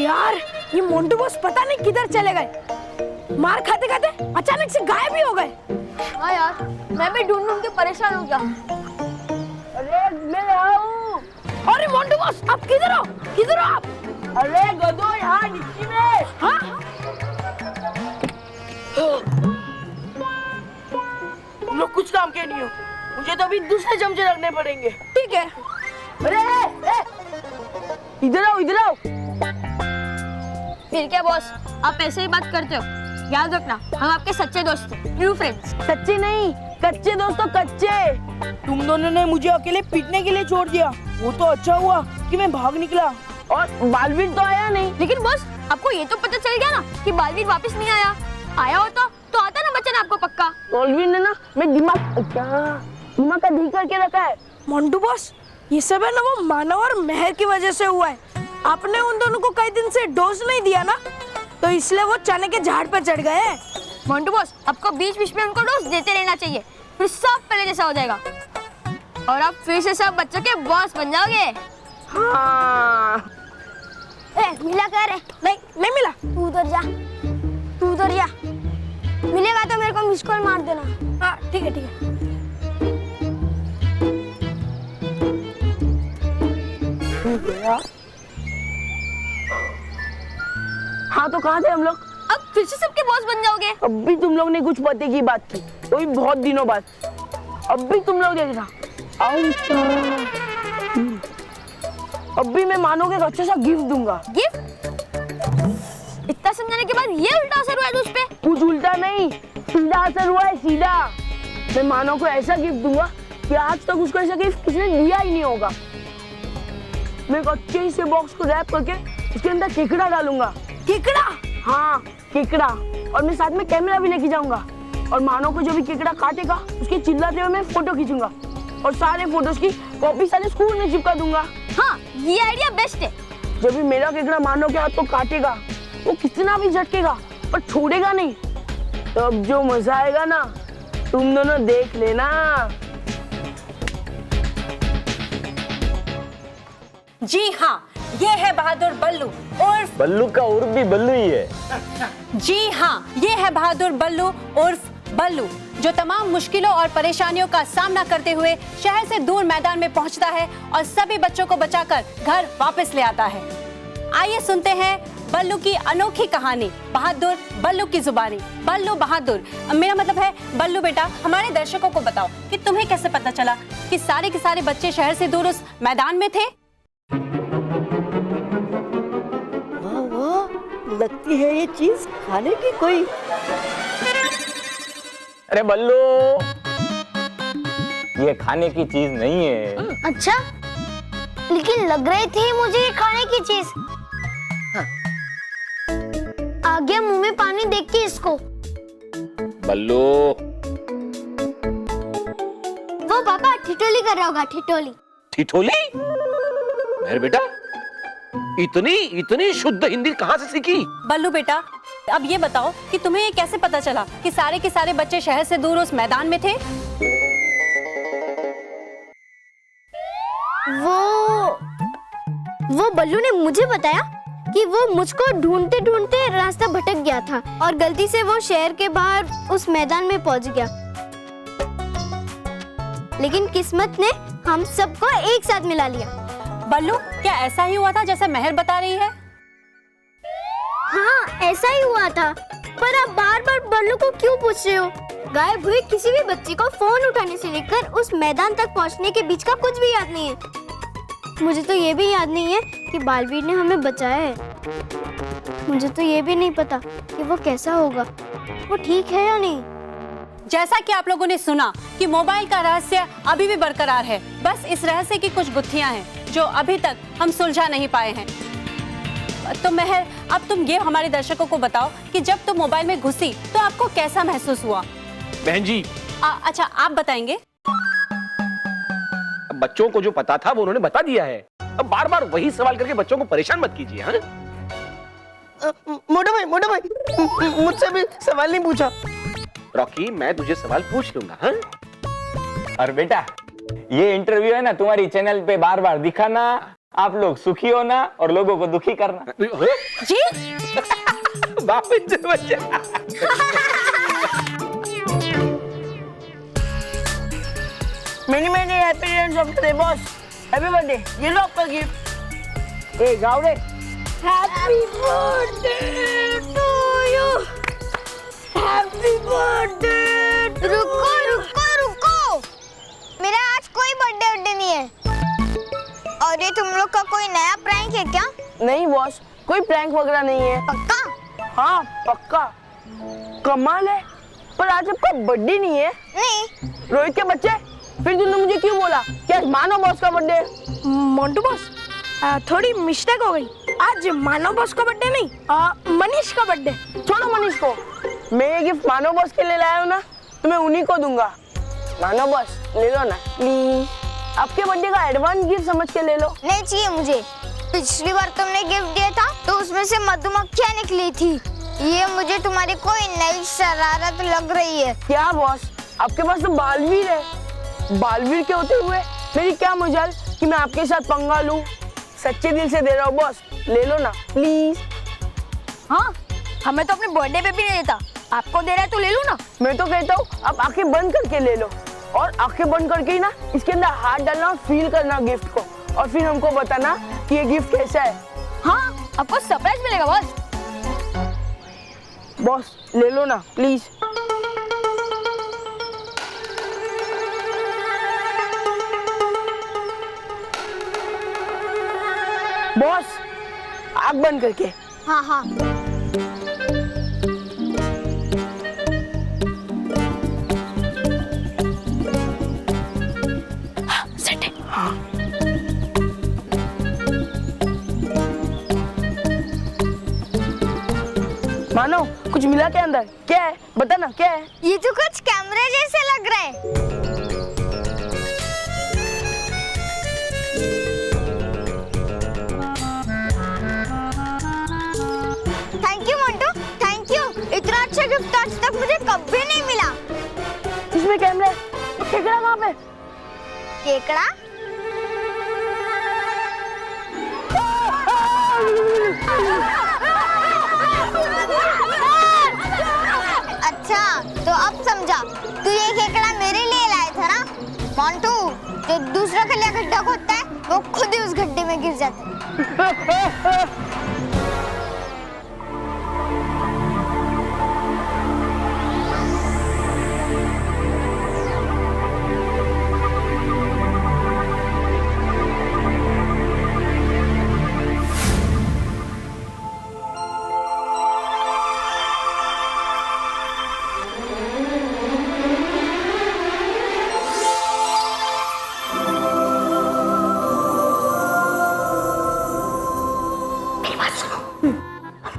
यार, ये मोंटू बॉस पता नहीं किधर चले गए। मार खाते खाते अचानक से गायब ही हो गए। हाँ यार, मैं भी ढूंढ के परेशान हो गया। अरे मैं आऊं। अरे मोंटू बॉस, आप किधर हो? किधर हो आप? अरे गधो, यहाँ नीचे में। हाँ? तुम लोग कुछ काम के नहीं हो, मुझे तो अभी दूसरे चमचे रखने पड़ेंगे। ठीक है। अरे इधर आओ, इधर आओ। फिर क्या बॉस, आप ऐसे ही बात करते हो? याद रखना, हम आपके सच्चे दोस्त हैं, ट्रू फ्रेंड्स। सच्चे नहीं, कच्चे दोस्तों, कच्चे। तुम दोनों ने मुझे अकेले पीटने के लिए छोड़ दिया। वो तो अच्छा हुआ कि मैं भाग निकला, और बालवीर तो आया नहीं। लेकिन बॉस, आपको ये तो पता चल गया ना कि बालवीर वापस नहीं आया। आया होता तो आता ना बच्चन आपको पक्का। बालवीर ने ना मैं दिमाग का ढीक करके रखा है। मोंटू बॉस, ये सब है ना वो मानव और मेहर की वजह से हुआ है। आपने उन दोनों को कई दिन से डोज नहीं दिया ना, तो इसलिए वो चने के झाड़ पर चढ़ गए। मोंटू बॉस, आपको बीच बीच में उनको डोज देते रहना चाहिए, फिर सब पहले जैसा हो जाएगा और आप फिर से सब बच्चों के बॉस बन जाओगे। हाँ। मिला कर? नहीं मिला। तू उधर जा, तू उधर जा। मिलेगा तो मेरे को मिस कॉल मार देना। हाँ ठीक है, ठीक है। हाँ तो कहाँ थे हम लोग? अब फिर से सबके बॉस बन जाओगे। अब भी तुम लोग ने कुछ पते की बात की, वो भी बहुत दिनों बाद। अब भी तुम लोग देखना। अब भी मैं मानो के अच्छा सा गिफ्ट दूंगा। गिफ्ट? इतना समझाने के बाद ये उल्टा असर हुआ है तुझ पे? कुछ उल्टा नहीं, सीधा असर हुआ है, सीधा। मैं मानो को ऐसा गिफ्ट दूंगा कि आज तक उसको ऐसा गिफ्ट किसी ने दिया ही नहीं होगा। मैं एक अच्छे से बॉक्स को रैप करके उसके अंदर केकड़ा डालूंगा। केकड़ा? हाँ, केकड़ा। और मैं साथ में कैमरा भी लेके जाऊंगा, और मानो को जो भी केकड़ा काटेगा उसके चिल्लाते हुए मैं फोटो खींचूंगा, और सारे फोटोज की कॉपी सारे स्कूल में चिपका दूंगा। हाँ, ये आइडिया बेस्ट है। जब भी मेरा केकड़ा मानो के हाथ को काटेगा, वो कितना भी झटकेगा पर छोड़ेगा नहीं। तो अब जो मजा आएगा ना, तुम दोनों देख लेना। जी हाँ, ये है बहादुर बल्लू उर्फ बल्लू का उर्फ भी बल्लू ही है। जी हाँ, ये है बहादुर बल्लू उर्फ बल्लू, जो तमाम मुश्किलों और परेशानियों का सामना करते हुए शहर से दूर मैदान में पहुंचता है और सभी बच्चों को बचाकर घर वापस ले आता है। आइए सुनते हैं बल्लू की अनोखी कहानी, बहादुर बल्लू की जुबानी। बल्लू बहादुर, मेरा मतलब है बल्लू बेटा, हमारे दर्शकों को बताओ कि तुम्हें कैसे पता चला कि सारे के सारे बच्चे शहर से दूर उस मैदान में थे? लगती है ये चीज खाने की कोई। अरे बल्लू, ये खाने की चीज नहीं है। अच्छा, लेकिन लग रही थी मुझे ये खाने की चीज। आ गया मुंह में पानी देख के इसको। बल्लू, वो पापा ठिठोली कर रहा होगा, ठिठोली। ठिठोली? मेरे बेटा, इतनी शुद्ध हिंदी कहाँ से सीखी? बल्लू बेटा, अब ये बताओ कि तुम्हें ये कैसे पता चला कि सारे के सारे बच्चे शहर से दूर उस मैदान में थे? वो बल्लू ने मुझे बताया कि वो मुझको ढूंढते ढूंढते रास्ता भटक गया था और गलती से वो शहर के बाहर उस मैदान में पहुंच गया। लेकिन किस्मत ने हम सबको एक साथ मिला लिया। बल्लू, क्या ऐसा ही हुआ था जैसा महर बता रही है? हाँ, ऐसा ही हुआ था। पर आप बार बार बल्लू को क्यों पूछ रहे हो? गायब हुए किसी भी बच्चे को फोन उठाने से लेकर उस मैदान तक पहुंचने के बीच का कुछ भी याद नहीं है। मुझे तो ये भी याद नहीं है कि बालवीर ने हमें बचाया है। मुझे तो ये भी नहीं पता कि वो कैसा होगा, वो ठीक है या नहीं। जैसा कि आप लोगों ने सुना कि मोबाइल का रहस्य अभी भी बरकरार है, बस इस रहस्य की कुछ गुत्थियां हैं जो अभी तक हम सुलझा नहीं पाए हैं। तो महर, अब तुम ये हमारे दर्शकों को बताओ कि जब तुम मोबाइल में घुसी तो आपको कैसा महसूस हुआ? बहन जी, अच्छा, आप बताएंगे? बच्चों को जो पता था वो उन्होंने बता दिया है। अब बार बार वही सवाल करके बच्चों को परेशान मत कीजिए। हाँ? मोटा भाई, मुझसे भी सवाल नहीं पूछा। रॉकी, मैं तुझे सवाल पूछ लूंगा। हाँ? और बेटा, ये इंटरव्यू है ना तुम्हारी चैनल पे बार बार दिखाना आप लोग सुखी होना और लोगों को दुखी करना। जी मैंने happy birthday boss, happy birthday, ये लो आपका गिफ्ट। ए जाओ रे। Happy birthday to you, happy birthday. रुको रुको रुको, मेरा आज कोई बर्थडे नहीं है। और ये तुम लोग का कोई नया प्रैंक है क्या? नहीं बॉस, कोई प्रैंक वगैरह नहीं है। पक्का? हाँ पक्का। कमाल है, पर आज आपका बर्थडे नहीं है। नहीं। रोहित के बच्चे, फिर तुमने मुझे क्यों बोला कि आज मानव बॉस का बर्थडे है? मोंटू बॉस, थोड़ी मिस्टेक हो गई। आज मानव बॉस का बर्थडे नहीं, मनीष का बर्थडे। छोड़ो मनीष को, मैं ये गिफ्ट मानव बॉस के लिए लाया हूँ ना, तो मैं उन्हीं को दूंगा। मानव बॉस ले लो ना प्लीज, आपके बर्थडे का एडवांस गिफ्ट समझ के ले लो। नहीं चाहिए मुझे। पिछली बार तुमने गिफ्ट दिया था तो उसमें से मधुमक्खियाँ निकली थी। ये मुझे तुम्हारी कोई नई शरारत लग रही है। क्या बॉस, आपके पास तो बालवीर है। बालवीर के होते हुए मेरी क्या मजाल कि मैं आपके साथ पंगा लूं। सच्चे दिल से दे रहा हूँ बॉस, ले लो ना प्लीज। हाँ, हमें तो अपने बर्थडे पे भी नहीं देता, आपको दे रहा है तो ले लो ना। मैं तो कहता हूँ आप आंखें बंद करके ले लो, और आंखें बंद करके ही ना इसके अंदर हाथ डालना और फील करना गिफ्ट को, और फिर हमको बताना कि ये गिफ्ट कैसा है। हाँ, आपको सरप्राइज मिलेगा बॉस। बॉस ले लो ना प्लीज। बॉस आँख बंद करके। हाँ हाँ। सेट है। मानो कुछ मिला के अंदर, क्या है बता ना क्या है। ये तो कुछ कैमरे जैसे लग रहा है। Thank you Montu, thank you. इतना अच्छा गिफ्ट आज तक मुझे कभी नहीं मिला। इसमें कैमरा है, केकड़ा कहाँ पे? केकड़ा? अच्छा तो अब समझा, तू ये केकड़ा मेरे लिए लाया था ना। मोंटू, जो दूसरा खलिया गड्ढा खोदता है वो खुद ही उस गड्ढे में गिर जाता है।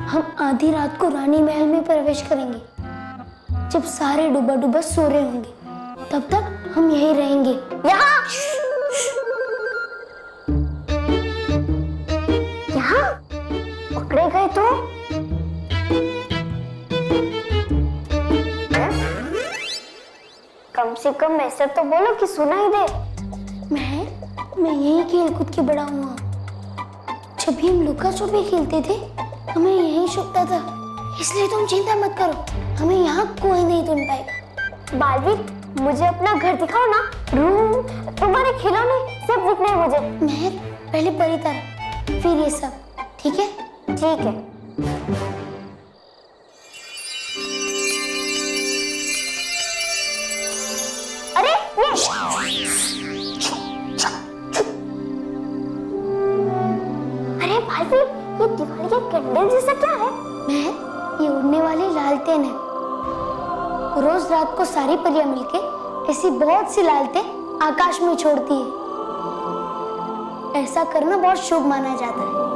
हम आधी रात को रानी महल में प्रवेश करेंगे। जब सारे डूबा डूबा सो रहे होंगे, तब तक हम यहीं रहेंगे। यहाँ यहाँ पकड़े गए तो कम से कम ऐसा तो बोलो कि सुनाई दे। मैं यही खेल कूद के बड़ा हुआ। जब भी हम लुका छुपी खेलते थे, हमें यही छुपता था। इसलिए तुम चिंता मत करो, हमें यहाँ कोई नहीं ढूंढ पाएगा। बालवीर, मुझे अपना घर दिखाओ ना। रूम, तुम्हारे खिलौने सब दिखने हैं मुझे। महल, पहले परी तरह, फिर ये सब, ठीक है? ठीक है। अरे अरे बालवीर, ये दिवाली का कैंडल जैसा क्या है? महल, ये उड़ने वाली लालटेन है। रोज रात को सारी परियां मिलके ऐसी बहुत सी लालटेन आकाश में छोड़ती है। ऐसा करना बहुत शुभ माना जाता है।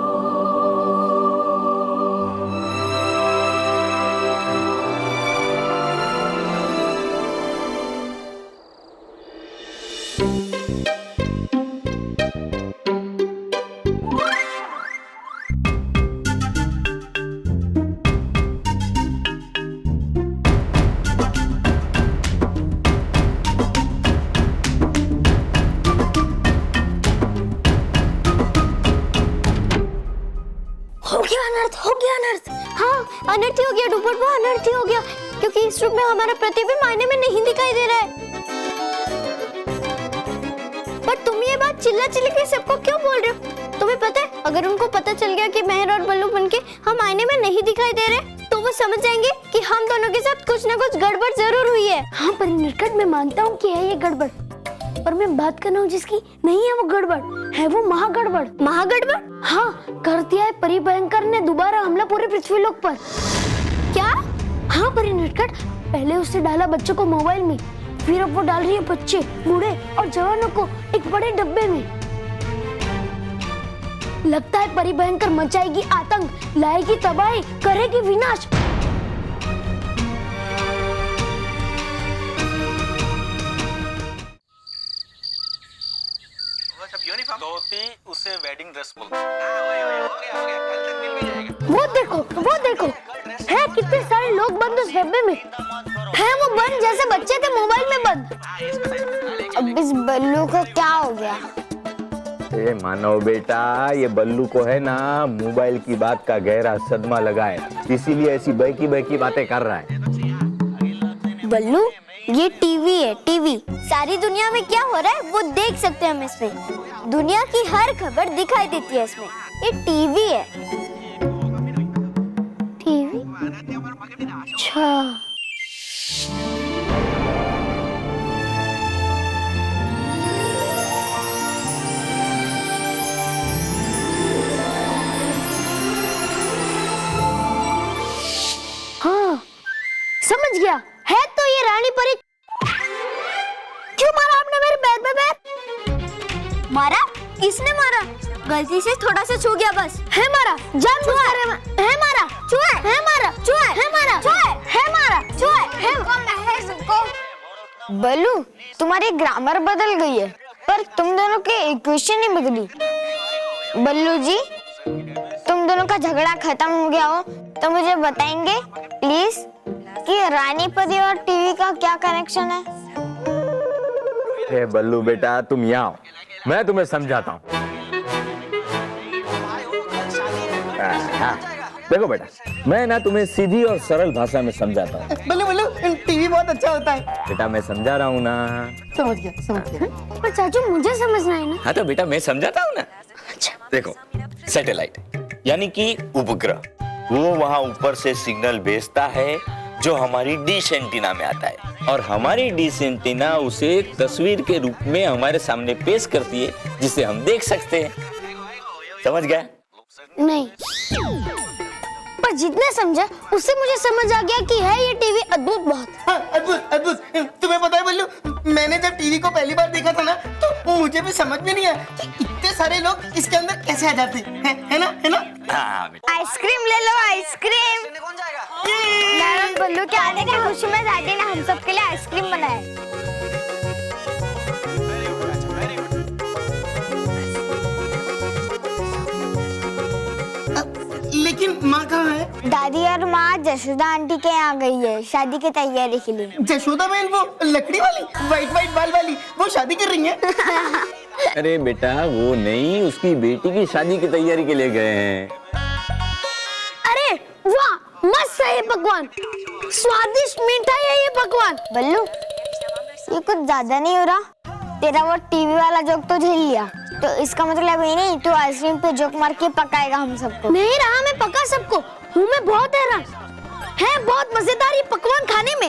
अनर्थी हो गया डूबट, वो अनर्थी हो गया, क्योंकि इस रूप में हमारा प्रतिबिंब आईने में नहीं दिखाई दे रहा है। पर तुम ये बात चिल्ला चिल्ला के सबको क्यों बोल रहे हो? तुम्हें पता है अगर उनको पता चल गया कि मेहर और बल्लू बनके हम आईने में नहीं दिखाई दे रहे, तो वो समझ जाएंगे कि हम दोनों के साथ कुछ ना कुछ गड़बड़ जरूर हुई है। हाँ पर निर्कट मैं मानता हूँ कि है ये गड़बड़, पर मैं बात कर रहा हूँ जिसकी नहीं है वो गड़बड़, है वो महागड़बड़। महागड़बड़? हाँ, कर दिया है परिभयंकर ने दोबारा हमला पूरे पृथ्वीलोक पर। क्या? हाँ परिनिर्कट, पहले उसने डाला बच्चों को मोबाइल में, फिर अब वो डाल रही है बच्चे, बूढ़े और जवानों को एक बड़े डब्बे में। लगता है परिभयंकर मचाएगी आतंक, लाएगी तबाही, करेगी विनाश। धोती उसे वेडिंग ड्रेस बोलते हैं। हो गया कल तक मिल भी जाएगा। वो देखो है कितने सारे लोग बंद उस डब्बे में, है वो बंद जैसे बच्चे थे मोबाइल में बंद। अब इस बल्लू को क्या हो गया? ए मानव बेटा, ये बल्लू को है ना मोबाइल की बात का गहरा सदमा लगा है, इसीलिए ऐसी बहकी बहकी बातें कर रहा है। बल्लू, ये टीवी है, टीवी। सारी दुनिया में क्या हो रहा है वो देख सकते हैं हम इसमें। दुनिया की हर खबर दिखाई देती है इसमें। ये टीवी है। टीवी? अच्छा। हाँ, समझ गया, है तो ये रानी परी। क्यों मारा आपने मेरे पैर पे पैर? मारा? किसने मारा? गलती से थोड़ा सा छू गया बस। है मारा, जानबूझकर है मारा, छुआ है मारा, छुआ है मारा, है मारा, बल्लू, तुम्हारी ग्रामर बदल गई है, पर तुम दोनों के इक्वेशन नहीं बदली। बल्लू जी, तुम दोनों का झगड़ा खत्म हो गया हो तो मुझे बताएंगे प्लीज कि रानी परी और टीवी का क्या कनेक्शन है? ए बल्लू बेटा, तुम यहाँ आओ, मैं तुम्हें समझाता हूँ। देखो बेटा, मैं ना तुम्हें सीधी और सरल भाषा में समझाता हूँ। बल्लू टीवी बहुत अच्छा होता है। बेटा मैं समझा रहा हूँ ना। समझ गया। पर चाचू मुझे समझना है ना। हाँ तो बेटा मैं समझाता हूँ ना। देखो, सैटेलाइट यानी कि उपग्रह, वो वहाँ ऊपर से सिग्नल भेजता है जो हमारी डिश एंटीना में आता है, और हमारी डिश एंटीना उसे तस्वीर के रूप में हमारे सामने पेश करती है जिसे हम देख सकते हैं। समझ गए? नहीं, पर जितने समझा उससे मुझे समझ आ गया कि है ये टीवी अद्भुत बहुत। हाँ, अद्भुत। तुम्हें पता है बल्लू, मैंने जब टीवी को पहली बार देखा था ना, तो मुझे भी समझ में नहीं आया कि इतने सारे लोग इसके अंदर कैसे आ जाते हैं, है ना? हाँ बेटा। आइसक्रीम ले लो, आइसक्रीम। कौन जाएगा? मैडम बल्लू के आने की खुशी में दादी ने हम सब के लिए आइसक्रीम बनाए। लेकिन माँ कहाँ है? दादी और माँ जशोदा आंटी के यहाँ गई है शादी की तैयारी के लिए। जशोदा बहन, वो लकड़ी वाली वाइट बाल वाली, वो शादी कर रही है। अरे बेटा वो नहीं, उसकी बेटी की शादी की तैयारी के लिए गए हैं। अरे वाह, मस्त है ये पकवान, स्वादिष्ट मीठा है ये पकवान। बल्लू, ये कुछ ज्यादा नहीं हो रहा? तेरा वो टीवी वाला जोक तो झेल लिया, तो इसका मतलब ये नहीं तू आइसक्रीम पे जोक मार के पकाएगा हम सबको। नहीं रहा, मैं पका सबको हूँ, मैं बहुत हैरान है, बहुत मजेदार ये पकवान खाने में।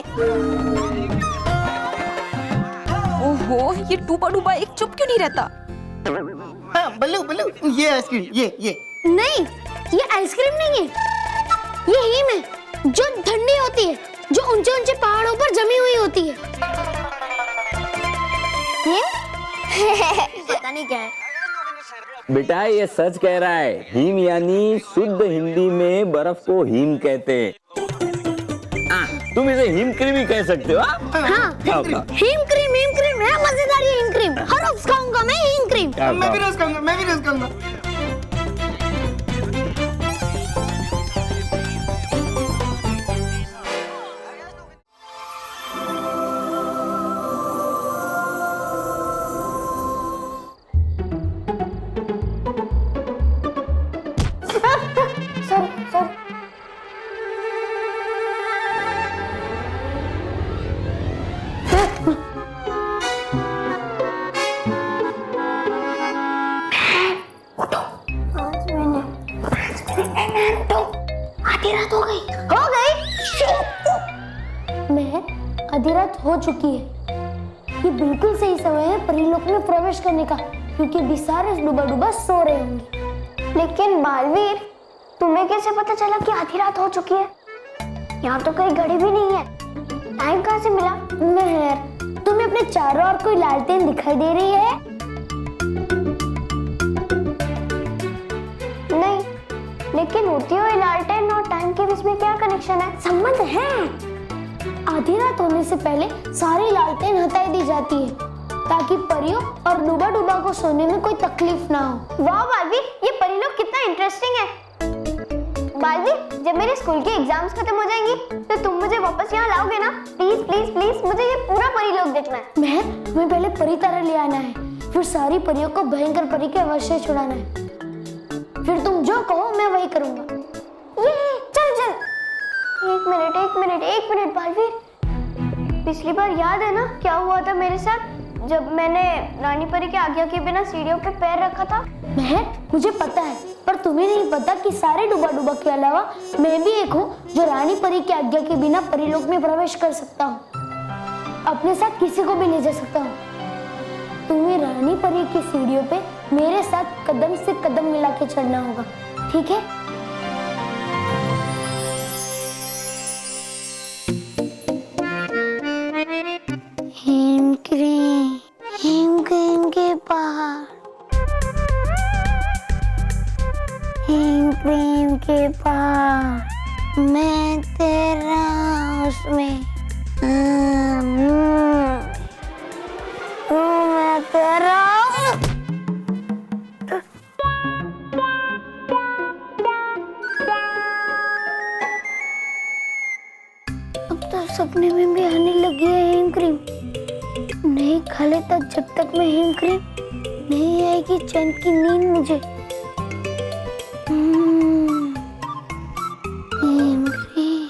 ओहो, ये टूपा डूबा एक चुप क्यों नहीं रहता? हाँ बल्लू, ये आइसक्रीम, ये नहीं, ये आइसक्रीम नहीं है, ये हीम है जो ठंडी होती है, जो ऊंचे ऊंचे पहाड़ों पर जमी हुई होती है। पता नहीं क्या है। बेटा ये सच कह रहा है, हिम यानी शुद्ध हिंदी में बर्फ को हिम कहते हैं। तुम इसे हिम क्रीम ही कह सकते हो। हाँ, हिम क्रीम है, मजेदार ये हिम क्रीम, हर रोज खाऊंगा मैं हिम क्रीम। मैं भी रोज खाऊंगा। हो चुकी है। ये बिल्कुल सही समय है परीलोक में प्रवेश करने का, क्योंकि अभी सारे डूबा डूबा सो रहे होंगे। लेकिन बालवीर, तुम्हें कैसे पता चला कि आधी रात हो चुकी है? यहाँ तो कोई घड़ी भी नहीं है। टाइम कहाँ से मिला? मेहर, तुम्हें अपने चारों ओर कोई लालटेन दिखाई दे रही है? नहीं, लेकिन उड़ती हुई लालटेन और टाइम के बीच में क्या कनेक्शन है? संबंध है। आधी रात होने से पहले सारी लालटेन हटाई दी जाती है ताकि परियों और डूबा डूबा को सोने में कोई तकलीफ ना हो। वाह बालवीर, ये परिलोक कितना इंटरेस्टिंग है। बालवीर, जब मेरे स्कूल के एग्जाम्स खत्म हो जाएंगी तो तुम मुझे वापस यहाँ लाओगे ना? प्लीज प्लीज प्लीज, मुझे ये पूरा परिलोक देखना है। मेहर, हमें पहले परी तारा ले आना है, फिर सारी परियों को भयंकर परी के वश से छुड़ाना है। फिर तुम जो कहो मैं वही करूंगा। ये चल चल। एक मिनट बालवीर, पिछली बार याद है ना क्या हुआ था मेरे साथ जब मैंने रानी परी के आज्ञा के बिना सीढ़ियों पे पैर रखा था? मेहर, मुझे पता है, पर तुम्हें नहीं पता कि सारे डूबा डूबा के अलावा मैं भी एक हूँ जो रानी परी की आज्ञा के बिना परीलोक में प्रवेश कर सकता हूँ। अपने साथ किसी को भी ले जा सकता हूँ। तुम्हें रानी परी की सीढ़ियों पे मेरे साथ कदम से कदम मिला के चढ़ना होगा, ठीक है? हिम क्रीम के पहाड़, हिम क्रीम के पहाड़, मैं तेरा उसमें मैं तेरा। अब तो सपने में भी आने लगी है हिम क्रीम। नहीं खा लेता जब तक मैं हिम क्रीम, नहीं आएगी चैन की नींद मुझे। Him cream.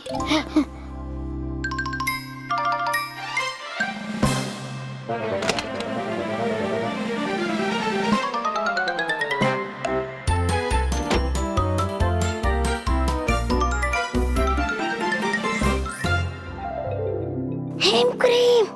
Him cream.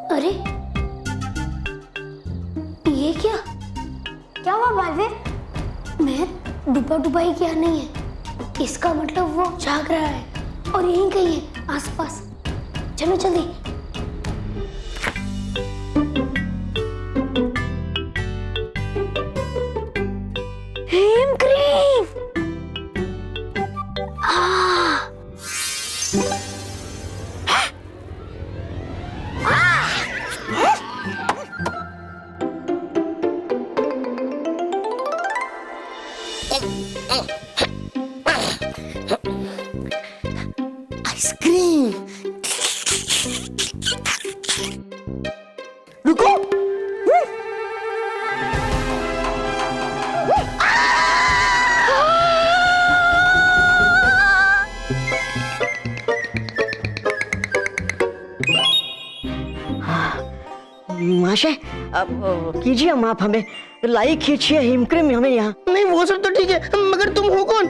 अरे ये क्या? क्या हुआ बालवीर? मैं डूबा डुबाई क्या नहीं है, इसका मतलब वो जाग रहा है और यहीं कहीं है आसपास। चलो जल्दी। Him cream. आइसक्रीम। रुको। महाशय, अब कीजिए माफ, हमें लाई खींचिए हिम क्रीम हमें यहाँ। नहीं वो सब तो ठीक है, मगर तुम हो कौन?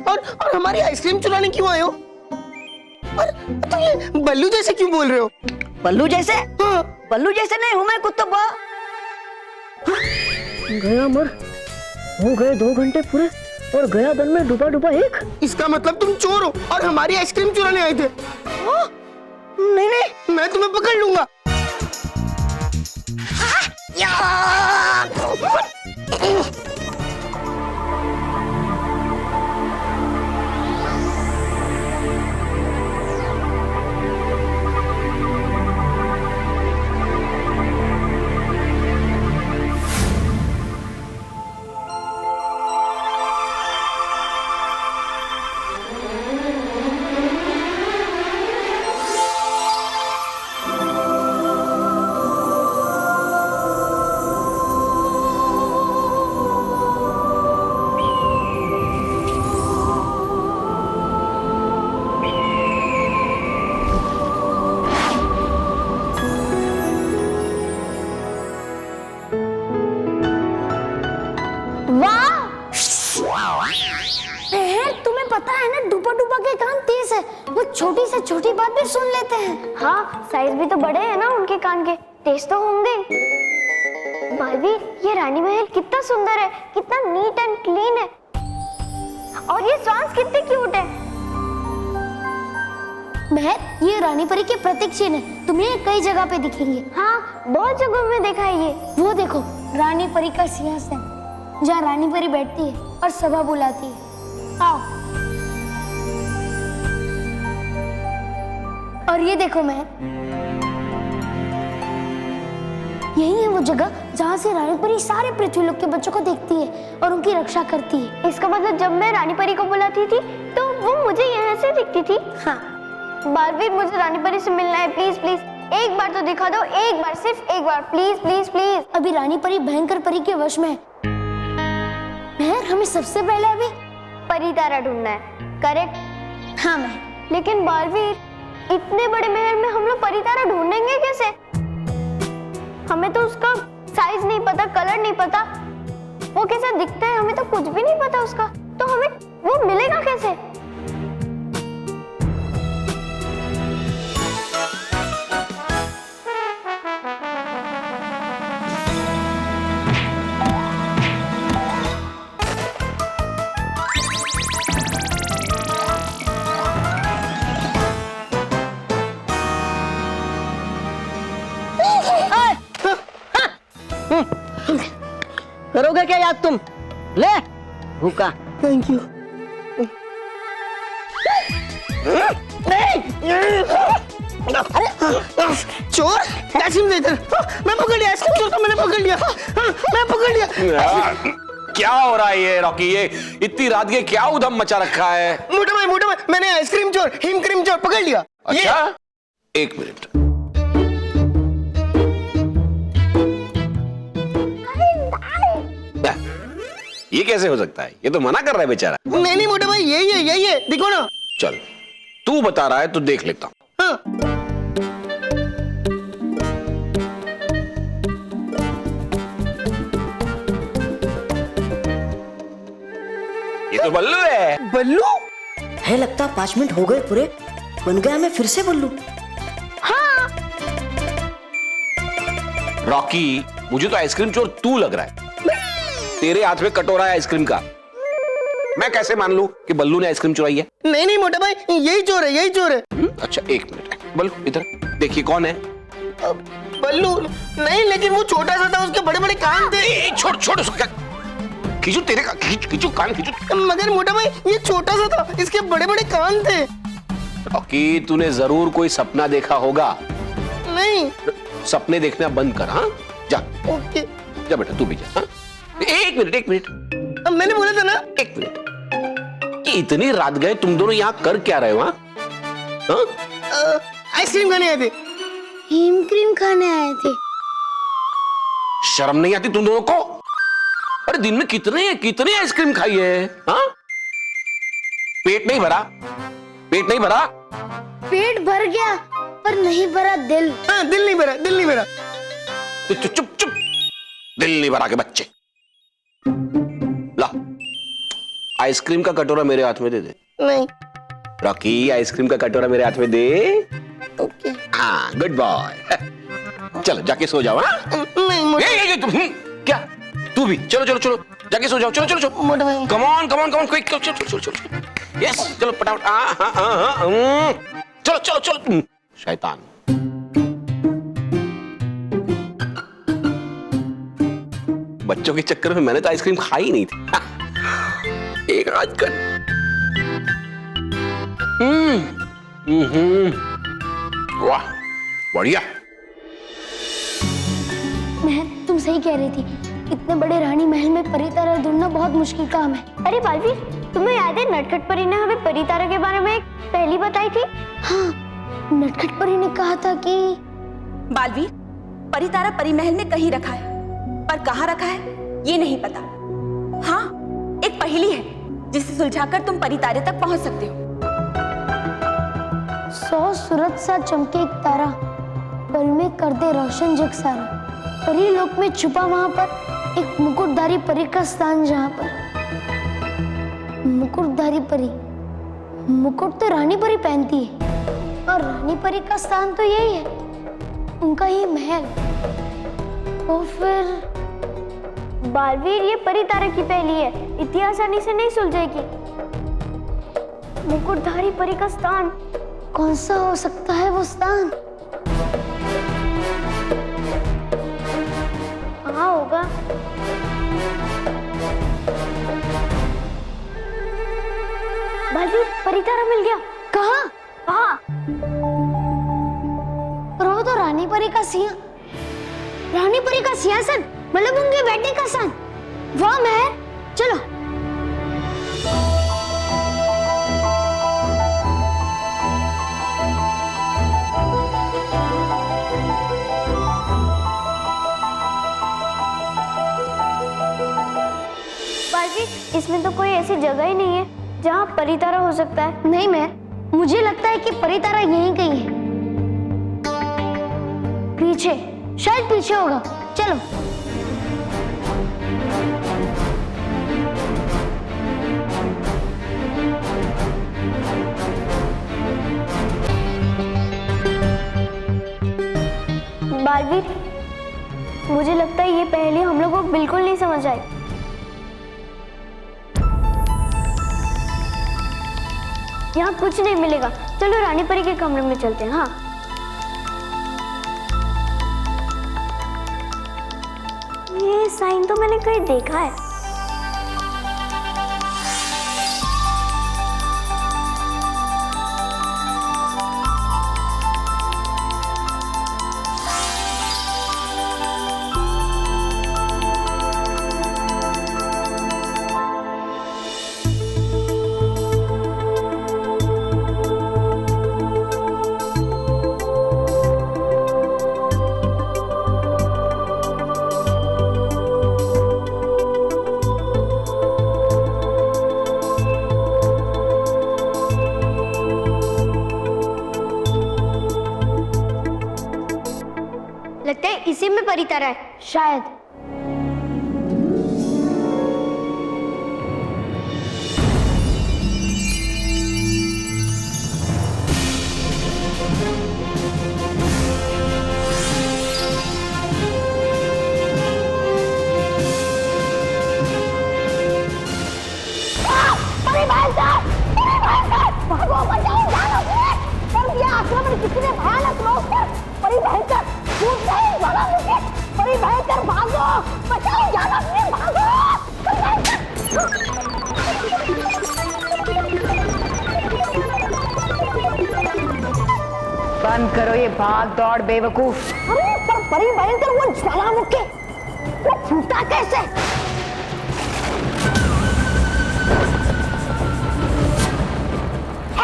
और हमारी आइसक्रीम चुराने क्यों आए हो? और तुम ये बल्लू जैसे क्यों बोल रहे हो? बल्लू जैसे? हाँ। बल्लू जैसे नहीं हूँ मैं, कुत्ता बा। गया मर, हो गए 2 घंटे पूरे और गया बन में डूबा डूबा एक। इसका मतलब तुम चोर हो और हमारी आइसक्रीम चुराने आए थे? नहीं नहीं, मैं तुम्हें पकड़ लूंगा। तुम्हें पता है ना, डूबा डूबा के कान तेज है, वो छोटी से छोटी बात भी सुन लेते हैं। हाँ, साइज भी तो बड़े हैं ना उनके कान के, तेज तो होंगे। बारबी, ये रानी महल कितना सुंदर है, कितना नीट एंड क्लीन है, और ये स्वांस कितने क्यूट है। महल, ये रानी परी के प्रतीक चिन्ह है, तुम्हें कई जगह पे दिखेंगे। हाँ, बहुत जगहों में देखा है ये। वो देखो, रानी परी का सिंहासन, जहाँ रानी परी बैठती है और सभा बुलाती है। आओ। और ये देखो महल, यही है वो जगह जहाँ से रानी परी सारे पृथ्वीलोक के बच्चों को देखती है और उनकी रक्षा करती है। इसका मतलब जब मैं रानी परी को बुलाती थी तो वो मुझे यहाँ से दिखती थी। हाँ। बारबी, मुझे रानी परी से मिलना है, प्लीज प्लीज, एक बार तो दिखा दो, एक बार, सिर्फ एक बार, प्लीज प्लीज प्लीज। अभी रानी परी भयंकर परी के वश में है। महल, हमें सबसे पहले अभी परी तारा ढूंढना है, करेक्ट? हाँ महल। लेकिन बारबी, इतने बड़े महल में हम लोग परी तारा ढूंढेंगे कैसे? हमें तो उसका साइज नहीं पता, कलर नहीं पता, वो कैसा दिखता है हमें तो कुछ भी नहीं पता उसका, तो हमें वो मिलेगा कैसे? करोगे क्या याद तुम? ले भूखा। Thank you. चोर, आइसक्रीम दे इधर। मैं पकड़ लिया, आइसक्रीम चोर को मैंने पकड़ लिया। मैं पकड़ लिया। क्या हो रहा है ये रॉकी? ये इतनी रात के क्या उधम मचा रखा है? मोटा भाई, मैंने आइसक्रीम चोर, हिम क्रीम चोर पकड़ लिया। अच्छा, एक मिनट। ये कैसे हो सकता है? ये तो मना कर रहा है बेचारा। नहीं मोटा भाई, यही है, देखो ना। चल, तू बता रहा है तो देख लेता हूं। हाँ। ये तो बल्लू है। बल्लू है लगता। 5 मिनट हो गए पूरे, बन गया मैं फिर से बल्लू। हाँ। रॉकी, मुझे तो आइसक्रीम चोर तू लग रहा है। तेरे हाथ में कटोरा है आइसक्रीम का, मैं कैसे मान लूं कि बल्लू ने आइसक्रीम चुराई है? नहीं मोटा भाई, यही चोर है। अच्छा, एक मिनट। बल्लू इधर देखिए, कौन है? बल्लू नहीं, लेकिन वो छोटा सा था, उसके बड़े बड़े कान थे। छोड़ उसको। खींचू तेरे का, खींचू कान खींचू। मगर मोटा भाई, ये छोटा सा था, इसके बड़े बड़े कान थे। रॉकी, तूने जरूर कोई सपना देखा होगा। नहीं, सपने देखना बंद कर। हाँ, जा। ओके। जा बेटा, तू भी जा। हाँ? एक मिनट। अब मैंने बोला था ना। एक मिनट, इतनी रात गए तुम दोनों यहाँ कर क्या रहे हो? हाँ? आइसक्रीम खाने आए थे। हिम क्रीम खाने आए थे। शर्म नहीं आती तुम दोनों को? अरे दिन में कितने आइसक्रीम खाई है? हाँ? पेट नहीं भरा? पेट भर गया पर नहीं भरा दिल। हाँ, दिल नहीं भरा। चुप। दिल नहीं भरा के बच्चे। ला, आइसक्रीम का कटोरा मेरे हाथ में दे दे। नहीं। रॉकी, आइसक्रीम का कटोरा मेरे हाथ में दे। ओके। हाँ, गुड बॉय। चलो जाके सो जाओ। हाँ? नहीं ये तुम क्या? तू भी चलो चलो चलो जाके सो जाओ। चलो चलो चलो। मोटा भाई। Come on quick. चलो चलो चलो चलो। यस, चलो फटाफट। चलो चलो चलो। शैतान। बच्चों के चक्कर में मैंने तो आइसक्रीम खाई नहीं थी। एक आज कर। वाह, बढ़िया। मैं तुम सही कह रही थी, इतने बड़े रानी महल में परी तारा ढूंढना बहुत मुश्किल काम है। अरे बालवीर, तुम्हें याद है नटखट परी ने हमें परी तारा के बारे में एक पहेली बताई थी? हाँ, नटखट परी ने कहा था कि बालवीर, परी तारा परी महल में कहीं रखा है, पर कहाँ रखा है ये नहीं पता। हाँ, एक पहेली है जिसे सुलझाकर तुम परी तारे तक पहुंच सकते हो। 100 सूरज सा चमके एक तारा, पल में कर दे रोशन जग सारा। परी लोक में छुपा वहां पर एक मुकुटधारी परी का स्थान, जहां पर मुकुटधारी परी, मुकुट तो रानी परी पहनती है, और रानी परी का स्थान तो यही है, उनका ही महल। तो फिर बालवीर, ये परी तारा की पहेली है, इतनी आसानी से नहीं सुलझेगी। मुकुटधारी परी का स्थान कौन सा हो सकता है वो स्थान? कहाँ होगा? बालवीर, परी तारा मिल गया। कहाँ? कहाँ? पर वो तो रानी परी का रानी परी का सिंहासन, मतलब उनके बैठने का स्थान। वाह महर, चलो। बालवीर, इसमें तो कोई ऐसी जगह ही नहीं है जहाँ परी तारा हो सकता है। नहीं महर, मुझे लगता है कि परी तारा यहीं कहीं है, पीछे, शायद पीछे होगा। चलो। बालवीर, मुझे लगता है ये पहेली हम लोगों को बिल्कुल नहीं समझ आई। यहाँ कुछ नहीं मिलेगा, चलो रानी परी के कमरे में चलते हैं। हाँ, ये साइन तो मैंने कहीं देखा है। लगता है इसी में परी तारा है, शायद। आक्रमण कितने भयानक लोग थे। परी भयंकर, कूद नहीं, ज्वालामुखी, परी भयंकर, भागो, बचाओ, ज्वालामुखी, भागो, बंद करो ये भाग दौड़ बेवकूफ। अरे पर परी भयंकर, वो ज्वालामुखी, वो फूटा कैसे?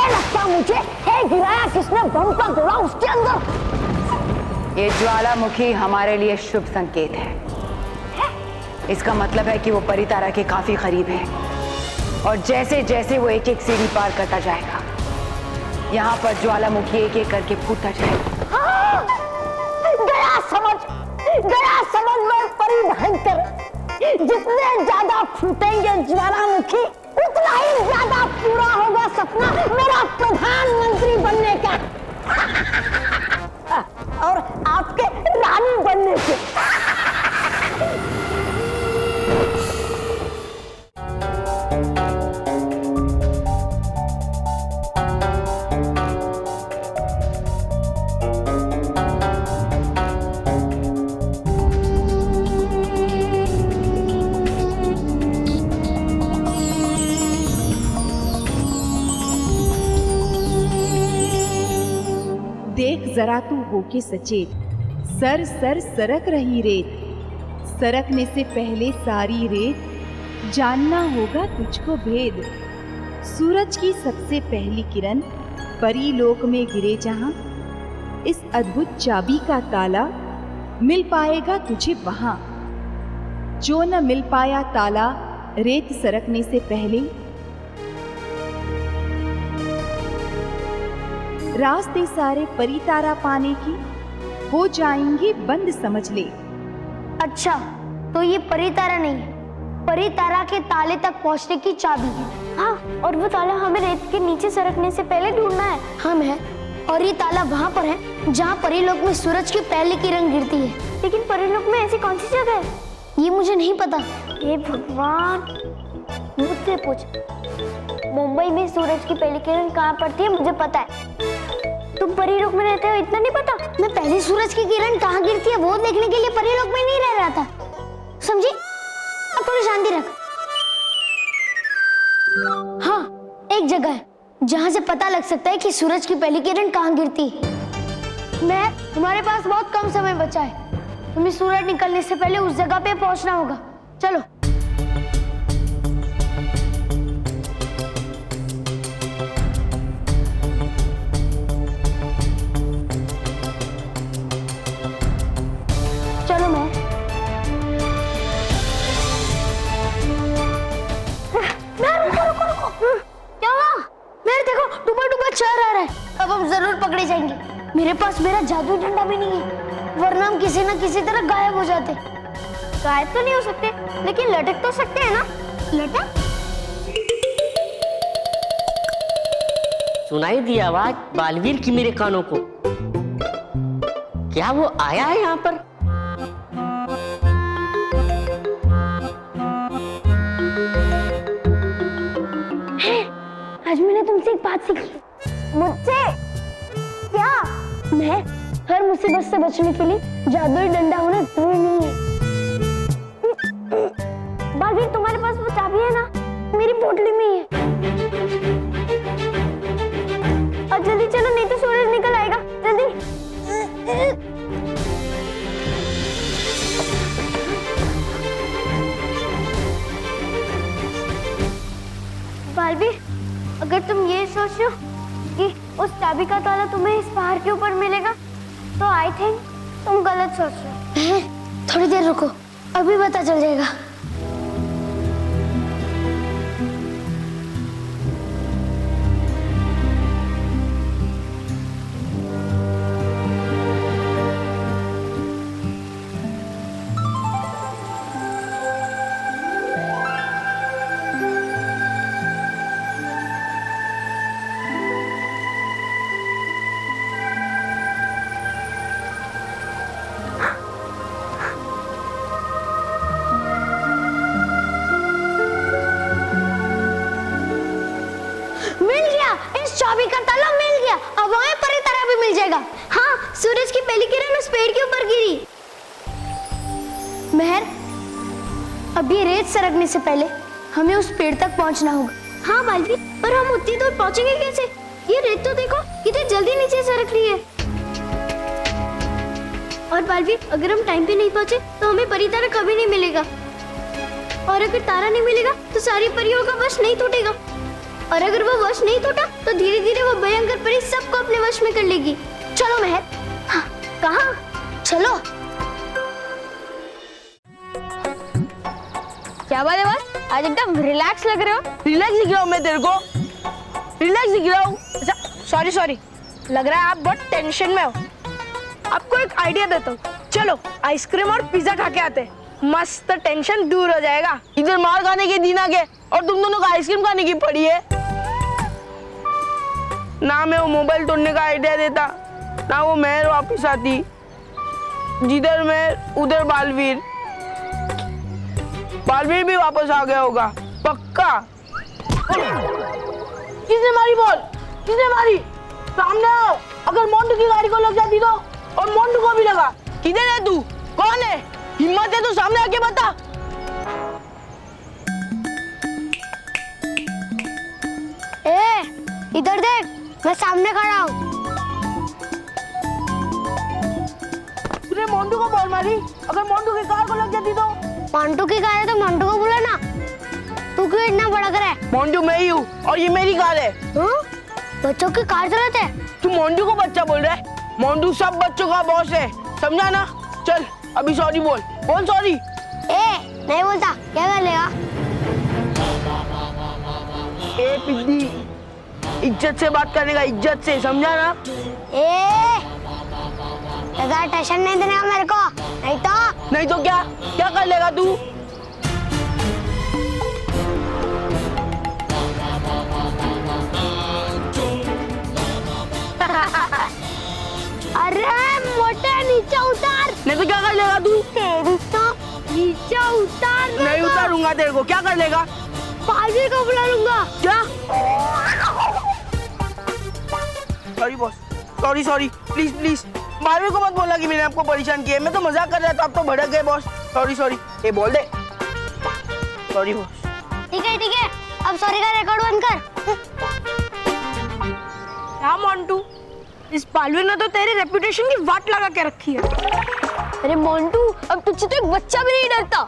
लगता मुझे है गिराया किसने बम का गोला उसके अंदर। ये ज्वालामुखी हमारे लिए शुभ संकेत है। इसका मतलब है कि वो परी तारा के काफी करीब है, और जैसे जैसे वो एक एक सीढ़ी पार करता जाएगा, यहाँ पर ज्वालामुखी एक एक करके फूटता जाएगा। हाँ, गया समझ में परी भयंकर। जितने ज्यादा फूटेंगे ज्वालामुखी, उतना ही ज्यादा पूरा होगा सपना मेरा प्रधानमंत्री बनने का और आपके रानी बनने से। देख जरा तू होके सचेत, सर सर सरक रही रेत, सरकने से पहले सारी रेत जानना होगा तुझको भेद। सूरज की सबसे पहली किरण परी लोक में गिरे जहां, इस अद्भुत चाबी का ताला मिल पाएगा तुझे वहां। जो न मिल पाया ताला रेत सरकने से पहले, रास्ते सारे परी तारा पाने की हो जाएंगे बंद समझ ले। अच्छा, तो ये परी तारा नहीं है, परी तारा के ताले तक पहुंचने की चाबी है। हाँ, और वो ताला हमें रेत के नीचे सरकने से पहले ढूंढना है। हाँ मैं, और ये ताला वहाँ पर है जहाँ परीलोक में सूरज की पहली किरण गिरती है। लेकिन परीलोक में ऐसी कौन सी जगह है? ये मुझे नहीं पता। ये भगवान, मुझसे पूछ। मुंबई में सूरज की पहली किरण कहाँ पड़ती है मुझे पता है। तुम परीलोक में रहते हो इतना नहीं पता? मैं पहली सूरज की किरण कहाँ गिरती है वो देखने के लिए परीलोक में नहीं रह रहा था, समझी? अब थोड़ी शांति रख। हाँ, एक जगह है जहाँ से पता लग सकता है कि सूरज की पहली किरण कहाँ गिरती है। मैं, तुम्हारे पास बहुत कम समय बचा है, तुम्हें सूरज निकलने से पहले उस जगह पे पहुंचना होगा। चलो। चलो मैं। रुको। क्या हुआ? मेरे देखो डूबा डूबा चढ़ आ रहा है। अब हम जरूर पकड़े जाएंगे। मेरे पास मेरा जादुई डंडा भी नहीं है, वरना हम किसी न किसी तरह गायब हो जाते। गायब तो नहीं हो सकते, लेकिन लटक तो सकते हैं ना? लटक? सुनाई दी आवाज बालवीर की मेरे कानों को। क्या वो आया है यहाँ पर? आज मैंने तुमसे एक बात सीखी। मुझसे? क्या? मैं हर मुसीबत से बचने के लिए जादुई डंडा होना जरूरी नहीं है। बालवीर, तुम्हारे पास वो चाबी है ना? मेरी पोटली में ही है। अब जल्दी चलो, नहीं तो सूरज निकल आएगा। जल्दी। बालवीर, अगर तुम ये सोच रहे हो कि उस चाबी का ताला तुम्हें इस पहाड़ के ऊपर मिलेगा, तो आई थिंक तुम गलत सोच रहे हो। थोड़ी देर रुको, अभी पता चल जाएगा। चाबी का ताला मिल गया। अब हमें परी तारा भी मिल जाएगा। हाँ, सूरज की पहली किरण उस पेड़ के ऊपर गिरी। मेहर, अब ये रेत सरकने से पहले हमें उस पेड़ तक पहुंचना होगा। हाँ बालवीर, पर हम उतनी दूर पहुंचेंगे कैसे? ये रेत तो देखो कितनी जल्दी नीचे सरक रही है। और बालवीर, अगर हम टाइम पे नहीं पहुंचे तो हमें परी तारा कभी नहीं मिलेगा। और अगर तारा नहीं मिलेगा तो सारी परियों का वश नहीं टूटेगा। और अगर वो वश नहीं टूटा तो धीरे धीरे वो भयंकर परी सबको अपने वश में कर लेगी। चलो मेहर। हाँ, कहाँ? चलो। क्या बात है बस, आज एकदम रिलैक्स लग रहे हो। रिलैक्स दिख रहा हूँ मैं तेरे को, रिलैक्स दिख रहा हूँ। सॉरी, लग रहा है आप बहुत टेंशन में हो। आपको एक आइडिया देता हूँ, चलो आइसक्रीम और पिज्जा खा के आते हैं। मस्त टेंशन दूर हो जाएगा। इधर मार खाने के दिन आ गए और तुम दोनों को आइसक्रीम खाने की पड़ी है। ना मैं वो मोबाइल तोड़ने का आइडिया देता, ना वो मेहर वापिस आती। जिधर मैं उधर बालवीर। बालवीर भी वापस आ गया होगा पक्का। किसने मारी बॉल? किसने मारी? सामने आओ। अगर मोंटू की गाड़ी को लग जाती तो, और मोंटू को भी लगा। किधर है तू? कौन है? हिम्मत है तो सामने आके बता। ए, इधर देख, मैं सामने खड़ा हूँ। तूने मोंटू को बॉल मारी? अगर मोंटू की कार को लग जाती तो? मोंटू की कार है तो मोंटू को बुला ना। तू क्यों इतना भड़क रहा है? मोंटू मैं ही हूँ और ये मेरी कार है। बच्चों की कार चलाते हैं? तू मोंटू को बच्चा बोल रहा है? मोंटू सब बच्चों का बॉस है, समझा ना? चल अभी सॉरी बोल। बोल सॉरी। ए, नहीं बोलता, क्या कर लेगा? ए पिद्दी, इज्जत से बात करने का, इज्जत से, समझा ना? ए, ज्यादा टेंशन नहीं देने का मेरे को, नहीं तो क्या? क्या कर लेगा तू? अरे मोटे नीचे उतार। नहीं तो क्या कर लेगा तू? तेरी तो नीचे उतार। नहीं उतारूंगा तेरे को। क्या कर लेगा? बालवीर को बुला लूंगा। क्या? Sorry boss, sorry sorry, please please. Baalveer को मत बोला कि मैंने आपको परेशान किया। मैं तो मजाक कर रहा था, आप तो भड़क गए बॉस। Sorry sorry. ये बोल दे सॉरी बॉस। ठीक है, अब सॉरी का रिकॉर्ड बंद कर। क्या मोंटू, इस बालवीर ने तो तेरी रेपुटेशन की वाट लगा के रखी है। अरे मोंटू, अब तुझसे तो एक बच्चा भी नहीं डरता।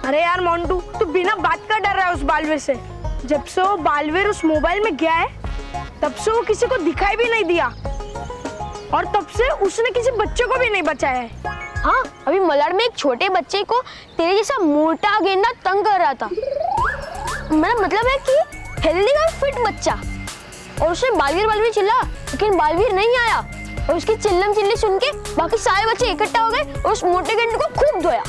अरे यार मोंटू, तू बिना बात का डर रहा है उस बालवीर से। जब से वो बालवीर उस मोबाइल में गया है, तब से वो किसी को दिखाई भी नहीं दिया, और तब से उसने किसी बच्चे को भी नहीं बचाया है। हाँ, अभी मलाड में एक छोटे बच्चे को तेरे जैसा मोटा गेंडा तंग कर रहा था। मेरा मतलब है कि हेल्दी और फिट बच्चा, और उसने बालवीर चिल्ला, लेकिन बालवीर नहीं आया, और उसकी चिल्लम चिल्ली सुन के बाकी सारे बच्चे इकट्ठा हो गए और उस मोटे गेंडे को खूब धोया।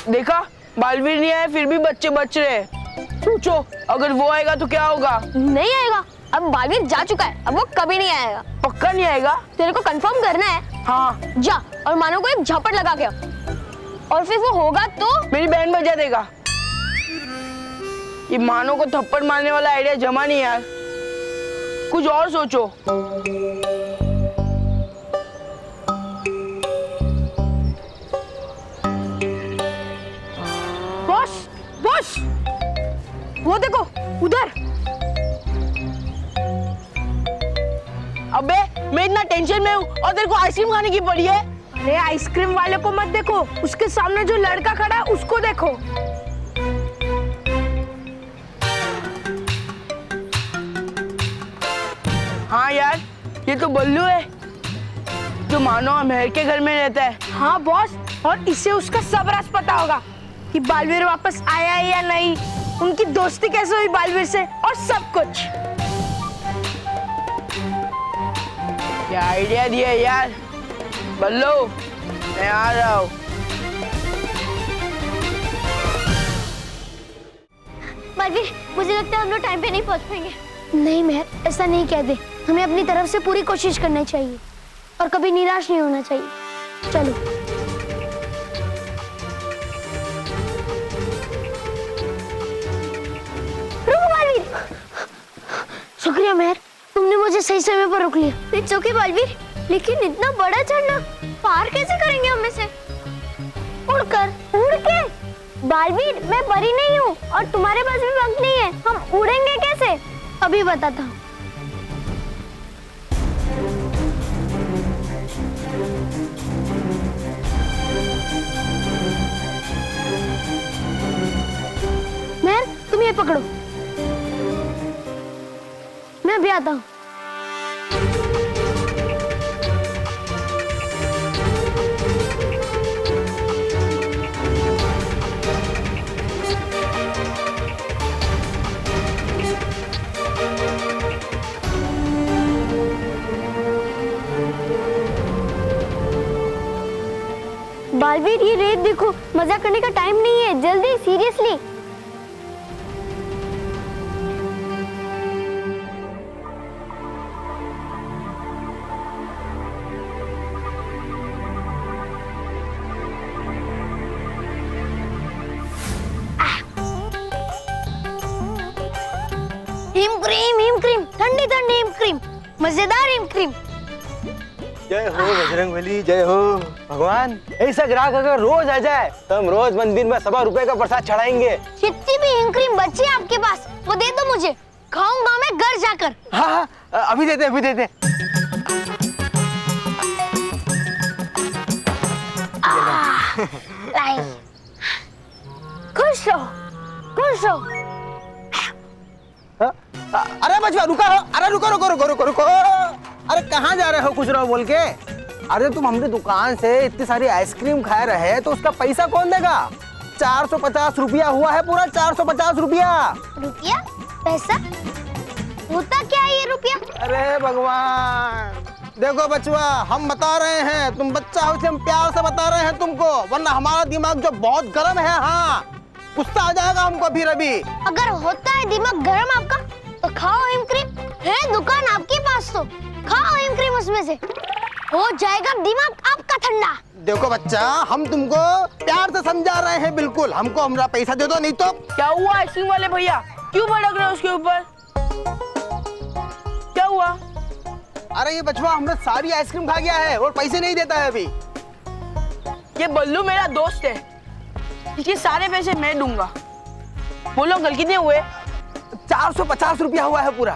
देखा, बालवीर नहीं आया फिर भी बच्चे बच रहे। सोचो अगर वो आएगा तो क्या होगा? नहीं आएगा, अब बालवीर जा चुका है, अब वो कभी नहीं आएगा। पक्का नहीं आएगा? तेरे को कंफर्म करना है? हाँ। जा और मानो को एक झपट लगा के, और फिर वो होगा तो मेरी बहन बजा देगा। ये मानो को थप्पड़ मारने वाला आइडिया जमा नहीं यार, कुछ और सोचो। बॉस, बॉस, वो देखो उधर। अबे मैं इतना टेंशन में हूँ और तेरे को आइसक्रीम खाने की पड़ी है। अरे आइसक्रीम वाले को मत देखो, उसके सामने जो लड़का खड़ा है उसको देखो। हाँ यार, ये तो बल्लू है जो मानो मेहर के घर में रहता है। हाँ बॉस, और इससे उसका सब राज पता होगा कि बालवीर वापस आया है या नहीं, उनकी दोस्ती कैसे हुई बालवीर से, और सब कुछ। क्या आइडिया दिया यार बल्लू, मैं आ रहा हूँ। बालवीर, मुझे लगता है हम लोग टाइम पे नहीं पहुंच पाएंगे। नहीं मेहर, ऐसा नहीं कहते। हमें अपनी तरफ से पूरी कोशिश करनी चाहिए और कभी निराश नहीं होना चाहिए। चलो। रुको बालवीर। शुक्रिया मेहर, तुमने मुझे सही समय पर रोक लिया। इट्स ओके बालवीर, लेकिन इतना बड़ा झरना पार कैसे करेंगे हम में से? उड़कर। उड़ के? बालवीर, मैं परी नहीं हूँ और तुम्हारे पास भी पंख नहीं है, हम उड़ेंगे कैसे? अभी बताता हूँ। मेहर, तुम ये पकड़ो, मैं अभी आता हूँ। बालवीर ये रेत देखो, मजाक करने का टाइम नहीं है, जल्दी सीरियसली। हिम क्रीम, ठंडी ठंडी हिम क्रीम, मजेदार हिम क्रीम। जय हो बजरंगबली, जय हो भगवान। ऐसा ग्राहक अगर रोज आ जाए तो हम रोज मंदिर में 1.25 रुपए का प्रसाद चढ़ाएंगे। जितनी भी हिम क्रीम बची है आपके पास वो दे दो मुझे, खाऊंगा मैं घर जाकर। हाँ, अभी देते अभी देते। खुश रहो, खुश रहो। अरे बचवा रुका हो, अरे रुको रुको रुको रुको रुको। अरे कहाँ जा रहे हो कुछ रहो बोल के? अरे तुम हमारी दुकान से इतनी सारी आइसक्रीम खा रहे तो उसका पैसा कौन देगा? 450 रुपया हुआ है, पूरा 450 रुपया। रुपया? पैसा? होता क्या है ये रुपया? अरे भगवान, देखो बचवा, हम बता रहे हैं, तुम बच्चा हो इसलिए हम प्यार से बता रहे हैं तुमको, वरना हमारा दिमाग जो बहुत गर्म है, हाँ गुस्सा आ जाएगा हमको फिर अभी। अगर होता है दिमाग गर्म आपका तो खाओ हिम क्रीम, है दुकान आपके पास तो खाओ हिम क्रीम, उसमें से हो जाएगा दिमाग आपका ठंडा। देखो बच्चा, हम तुमको प्यार से समझा रहे हैं, बिल्कुल हमको हमारा पैसा दे दो, नहीं तो। क्या हुआ आइसक्रीम वाले भैया, क्यों भड़क रहे हो उसके ऊपर? क्या हुआ? अरे ये बचवा हमने सारी आइसक्रीम खा गया है और पैसे नहीं देता है अभी। ये बल्लू मेरा दोस्त है, इसके सारे पैसे मैं दूंगा। बोलो कल कितने हुए? 450 रुपया हुआ है पूरा।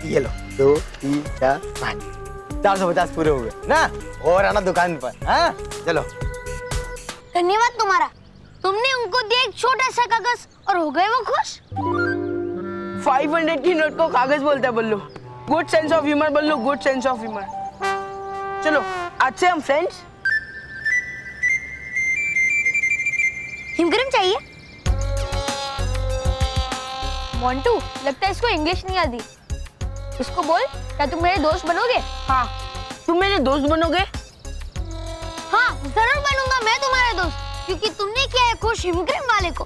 ये लो, 2 3 4 5 450 पूरे हुए ना। और आना दुकान पर, हाँ चलो। धन्यवाद तुम्हारा, तुमने उनको दिया एक छोटा सा कागज और हो गए वो खुश। 500 की नोट को कागज बोलता है Ballu. Good sense of humour Ballu, good sense of humour. चलो आज से हम फ्रेंड्स। हिम क्रीम चाहिए? मोंटू, लगता है इसको इंग्लिश नहीं आती। इसको बोल, क्या तुम मेरे दोस्त बनोगे? हाँ, तुम मेरे दोस्त बनोगे? हाँ जरूर बनूंगा मैं तुम्हारा दोस्त, क्योंकि तुमने किया है खुश हिम क्रीम वाले को।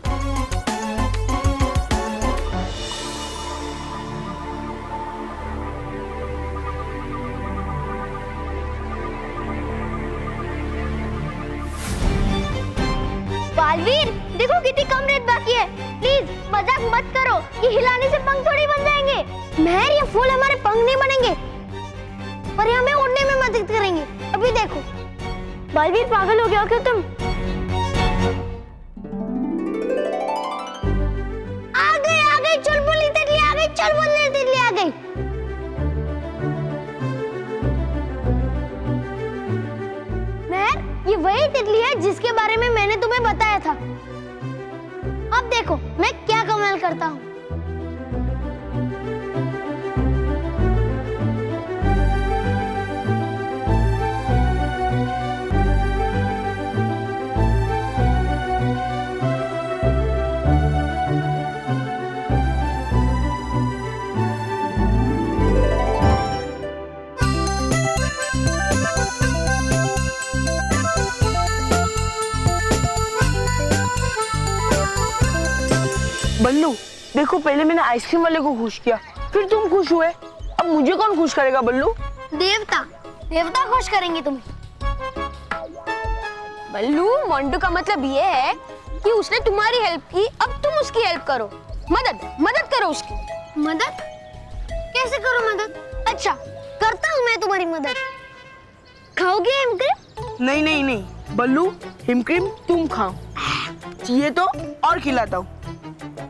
बालवीर, देखो कितनी कम रेत बाकी है, प्लीज मजाक मत करो, ये हिलाने से पंख थोड़ी बन जाएंगे। महर, ये फूल हमारे पंख नहीं बनेंगे, पर ये हमें उड़ने में मदद करेंगे। अभी देखो। बालवीर पागल हो गया हो क्या तुम? आ गई चुलबुली तितली आ गई, चुलबुली तितली आ गई। महर, ये वही तितली है जिसके बारे में मैंने तुम्हें बताया था। अब देखो मैं क्या कमाल करता हूँ। बल्लू देखो, पहले मैंने आइसक्रीम वाले को खुश किया, फिर तुम खुश हुए, अब मुझे कौन खुश करेगा बल्लू? देवता, देवता खुश करेंगे तुम्हें। बल्लू, मोंटू का मतलब ये है कि उसने तुम्हारी हेल्प की, अब तुम उसकी हेल्प करो। मदद करो उसकी। मदद? कैसे करो मदद? अच्छा, करता हूँ मैं तुम्हारी मदद। खाओगे हिम क्रीम? नहीं नहीं नहीं बल्लू, हिम क्रीम तुम खाओ, चाहिए तो और खिलाता हूँ।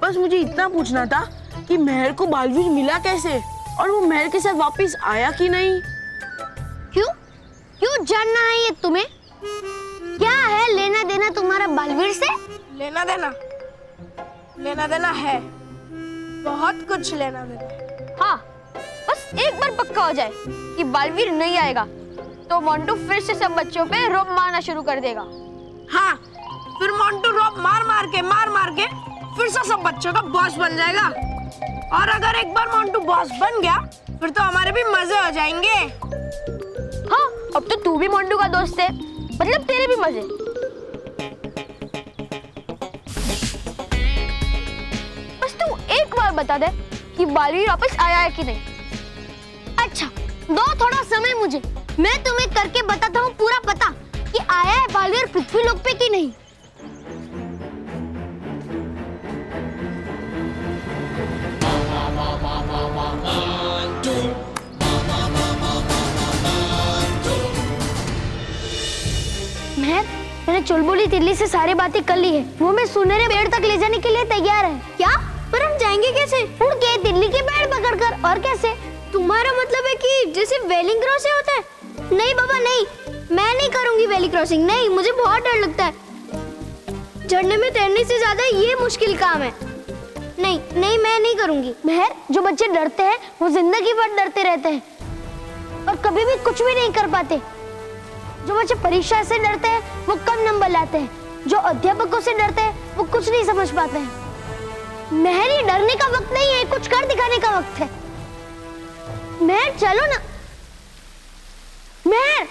बस मुझे इतना पूछना था कि महर को बालवीर मिला कैसे, और वो महर के साथ वापस आया कि नहीं? क्यों जानना है ये तुम्हें? क्या है लेना देना तुम्हारा बालवीर से? लेना देना है, बहुत कुछ लेना देना। हाँ, बस एक बार पक्का हो जाए कि बालवीर नहीं आएगा तो मोंटू फिर से सब बच्चों पे रोब मारना शुरू कर देगा। हाँ, फिर मोंटू रोब मार मार के फिर से सब बच्चों का बॉस बन जाएगा। और अगर एक बार मोंटू बॉस बन गया फिर तो हमारे भी मजे हो जाएंगे। हाँ, अब तो तू भी मोंटू का दोस्त है, मतलब तेरे भी मजे। बस तू एक बार बता दे कि बालवीर वापस आया है कि नहीं। अच्छा, दो थोड़ा समय मुझे, मैं तुम्हें करके बताता हूँ पूरा पता कि आया है बालवीर पृथ्वी लोक पे कि नहीं। मैंने चुलबुली तिल्ली से सारी बातें कर ली है। वो मैं सुनहरे पेड़ तक ले जाने के लिए तैयार है। क्या? पर हम जाएंगे कैसे? उड़ के दिल्ली के पेड़ पकड़कर। और कैसे? तुम्हारा मतलब है कि जैसे वेलिंग क्रॉस होता है? नहीं बाबा नहीं, मैं नहीं करूंगी वैली क्रॉसिंग। नहीं, मुझे बहुत डर लगता है। झरने में तैरने से ज्यादा ये मुश्किल काम है। नहीं नहीं, मैं नहीं करूंगी। मेहर, जो बच्चे डरते हैं वो जिंदगी भर डरते रहते हैं और कभी भी कुछ भी नहीं कर पाते। जो बच्चे परीक्षा से डरते हैं वो कम नंबर लाते हैं। जो अध्यापकों से डरते हैं वो कुछ नहीं समझ पाते हैं। मेहर, ये डरने का वक्त नहीं है, कुछ कर दिखाने का वक्त है। मेहर, चलो ना। मेहर,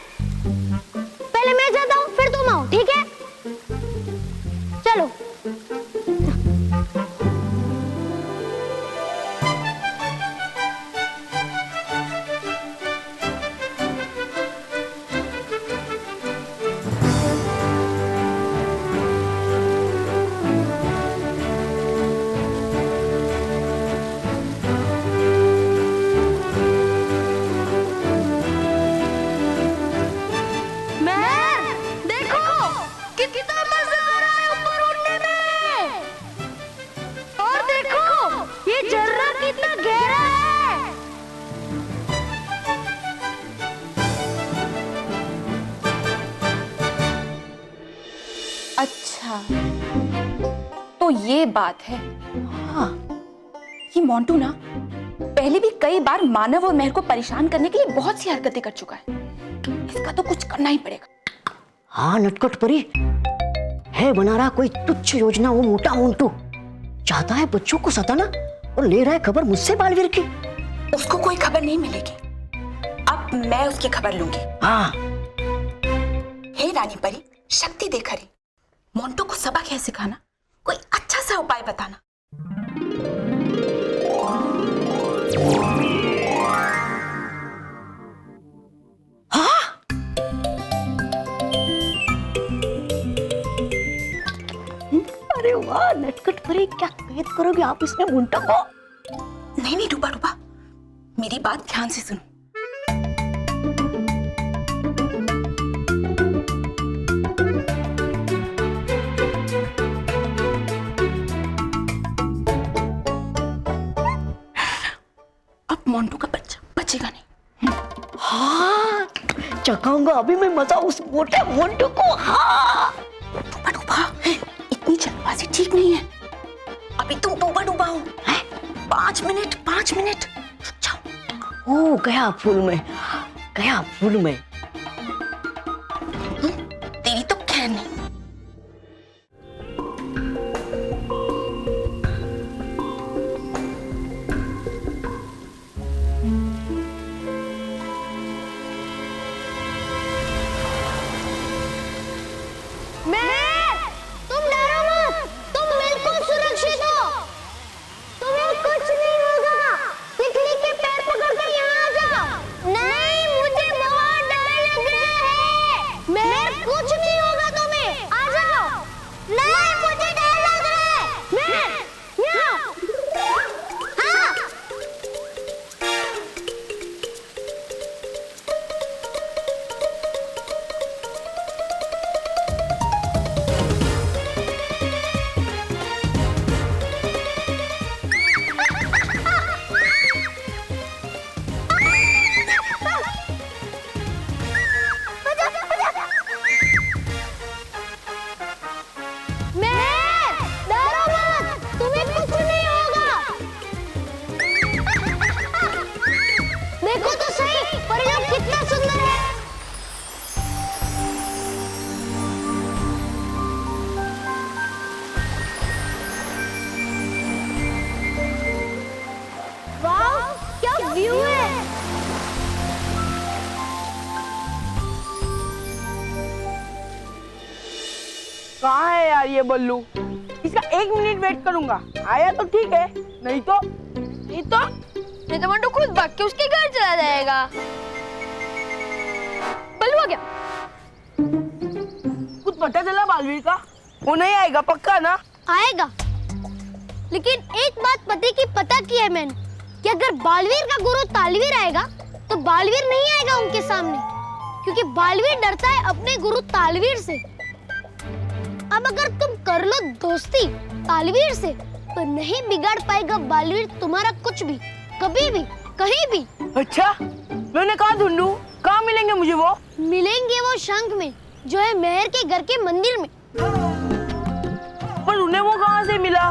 पहले मैं जाता हूँ फिर तुम आओ, ठीक है? चलो। अच्छा, तो ये बात है। हाँ, ये मोंटू ना पहले भी कई बार मानव और मेहर को परेशान करने के लिए बहुत सी हरकतें कर चुका है। इसका तो कुछ करना ही पड़ेगा। हाँ नटखट परी, है बना रहा कोई तुच्छ योजना वो मोटा मोंटू। चाहता है बच्चों को सताना और ले रहा है खबर मुझसे बालवीर की। उसको कोई खबर नहीं मिलेगी, अब मैं उसकी खबर लूंगी। हाँ। हे रानी परी, शक्ति देकर मोंटू को सबक है सिखाना, कोई अच्छा सा उपाय बताना। हाँ? अरे वाह नटखट परी, क्या कैद करोगे आप इसमें मोंटू को? नहीं नहीं डूबा डूबा, मेरी बात ध्यान से सुनो। मोंटू का बच्चा बचेगा नहीं। हाँ, चखाऊंगा अभी मैं मजा उस मोटे मोंटू को। हाँ। डूबा डूबा, इतनी जल्दबाजी ठीक नहीं है। अभी तुम डूबा डूबा हो। 5 मिनट 5 मिनट जाओ। ओ गया फूल में, गया फूल में। तेरी तो खैर नहीं। कहाँ है यार ये बल्लू? इसका 1 मिनट वेट करूंगा, आया तो ठीक है, नहीं तो मंटू खुद भाग के उसके घर चला जाएगा। बल्लू आ गया। कुछ पता चला बालवीर का? वो नहीं आएगा पक्का ना? आएगा, लेकिन एक बात पता की है मैंने कि अगर बालवीर का गुरु तालवीर आएगा तो बालवीर नहीं आएगा उनके सामने, क्योंकि बालवीर डरता है अपने गुरु तालवीर से। अब अगर तुम कर लो दोस्ती तालवीर से तो नहीं बिगाड़ पाएगा बालवीर तुम्हारा कुछ भी, कभी भी, कहीं भी। अच्छा, मैंने कहा ढूंढूं, कहाँ मिलेंगे मुझे वो? मिलेंगे वो शंख में, जो है मेहर के घर के मंदिर में। पर उन्हें वो कहाँ से मिला?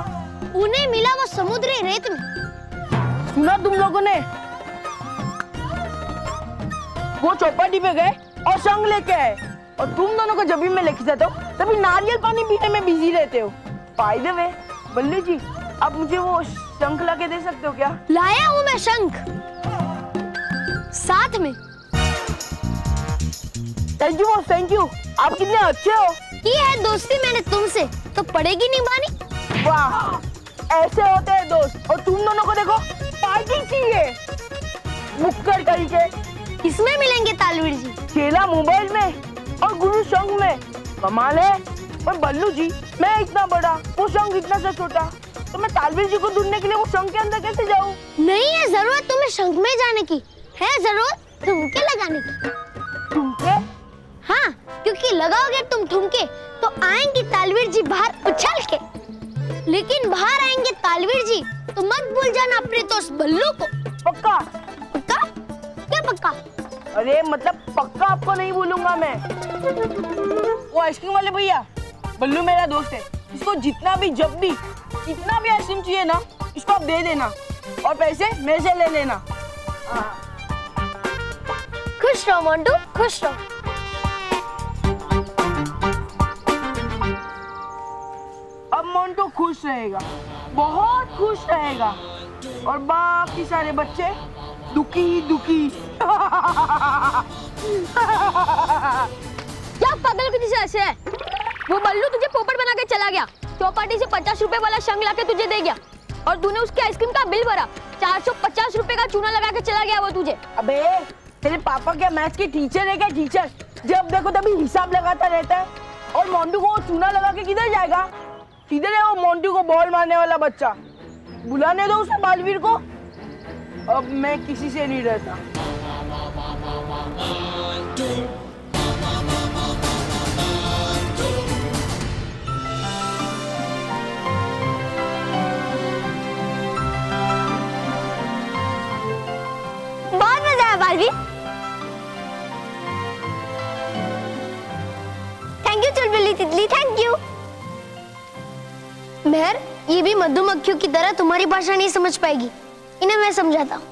उन्हें मिला वो समुद्री रेत में। सुना तुम लोगों ने? वो चौपाटी पे गए और शंख लेके आए, और तुम दोनों को जब भी मैं लेके जाता हूँ तभी नारियल पानी पीने में बिजी रहते हो। बाय द वे बल्लू जी, आप मुझे वो शंख ला के दे सकते हो क्या? लाया हूँ मैं शंख साथ में। Thank you boss, thank you. आप कितने अच्छे हो। की है दोस्ती मैंने तुमसे तो पड़ेगी निभानी। वाह, ऐसे होते हैं दोस्त। और तुम दोनों को देखो, पार्टी चाहिए मुक्कर करके। किसमें मिलेंगे तालवीर जी? केला मोबाइल में और गुरु शंख में। कमाल है। पर बल्लू जी, मैं इतना बड़ा, वो शंख इतना सा छोटा, तो मैं तालवीर जी को ढूंढने के लिए वो शंख के अंदर कैसे जाऊँ? नहीं है जरूरत तुम्हें शंख में जाने की, है जरूरत ठुमके लगाने की। ठुमके? हाँ, क्योंकि लगाओगे तुम ठुमके तो आएंगे तालवीर जी बाहर उछल के। लेकिन बाहर आएंगे तालवीर जी तो मत भूल जाना अपने दोस्त बल्लू को। पक्का? पक्का? क्या पक्का? अरे मतलब पक्का आपको नहीं भूलूंगा मैं। वो आइसक्रीम वाले भैया, बल्लू मेरा दोस्त है, इसको जितना भी, जब भी, कितना भी आइसक्रीम चाहिए ना, इसको आप दे देना और पैसे मेरे से ले लेना। खुश रहो मोंटू, खुश रहो। अब मोंटू खुश रहेगा, बहुत खुश रहेगा, और बाकी सारे बच्चे दुखी दुखी। क्या पागल की जैसे ऐसे है? वो बल्लू तुझे पोपट बना के चला गया, चौपाटी से 50 रुपए वाला शंख लाके तुझे दे गया, और तूने उसके आइसक्रीम का बिल भरा। 450 रुपए का चूना लगा के चला गया वो तुझे। अबे तेरे पापा क्या मैथ्स की टीचर है क्या? टीचर जब देखो तभी हिसाब लगाता रहता है। और मोंटू को चूना लगा के किधर जाएगा? किधर है वो मोंटू को बॉल मारने वाला बच्चा? बुलाने दो उसे बालवीर को। अब मैं किसी से नहीं रहता। बहुत मजा आया बालवीर। थैंक यू चुलबुली तितली, थैंक यू। मेहर, ये भी मधुमक्खियों की तरह तुम्हारी भाषा नहीं समझ पाएगी, इन्हें मैं समझाता हूँ।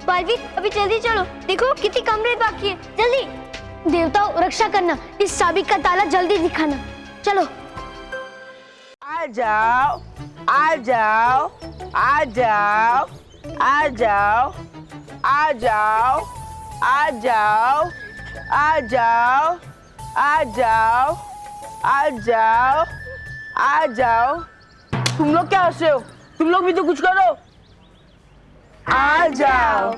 बालवीर, अभी जल्दी चलो, देखो कितनी कम रेत बाकी है, जल्दी। देवताओं रक्षा करना, इस चाबी का ताला जल्दी दिखाना। चलो। आ जाओ, आ जाओ, आ जाओ, आ जाओ, आ जाओ, आ जाओ, आ जाओ, आ जाओ, आ जाओ, आ जाओ। तुम लोग क्या हंस रहे हो? तुम लोग भी तो कुछ करो। आ जाओ,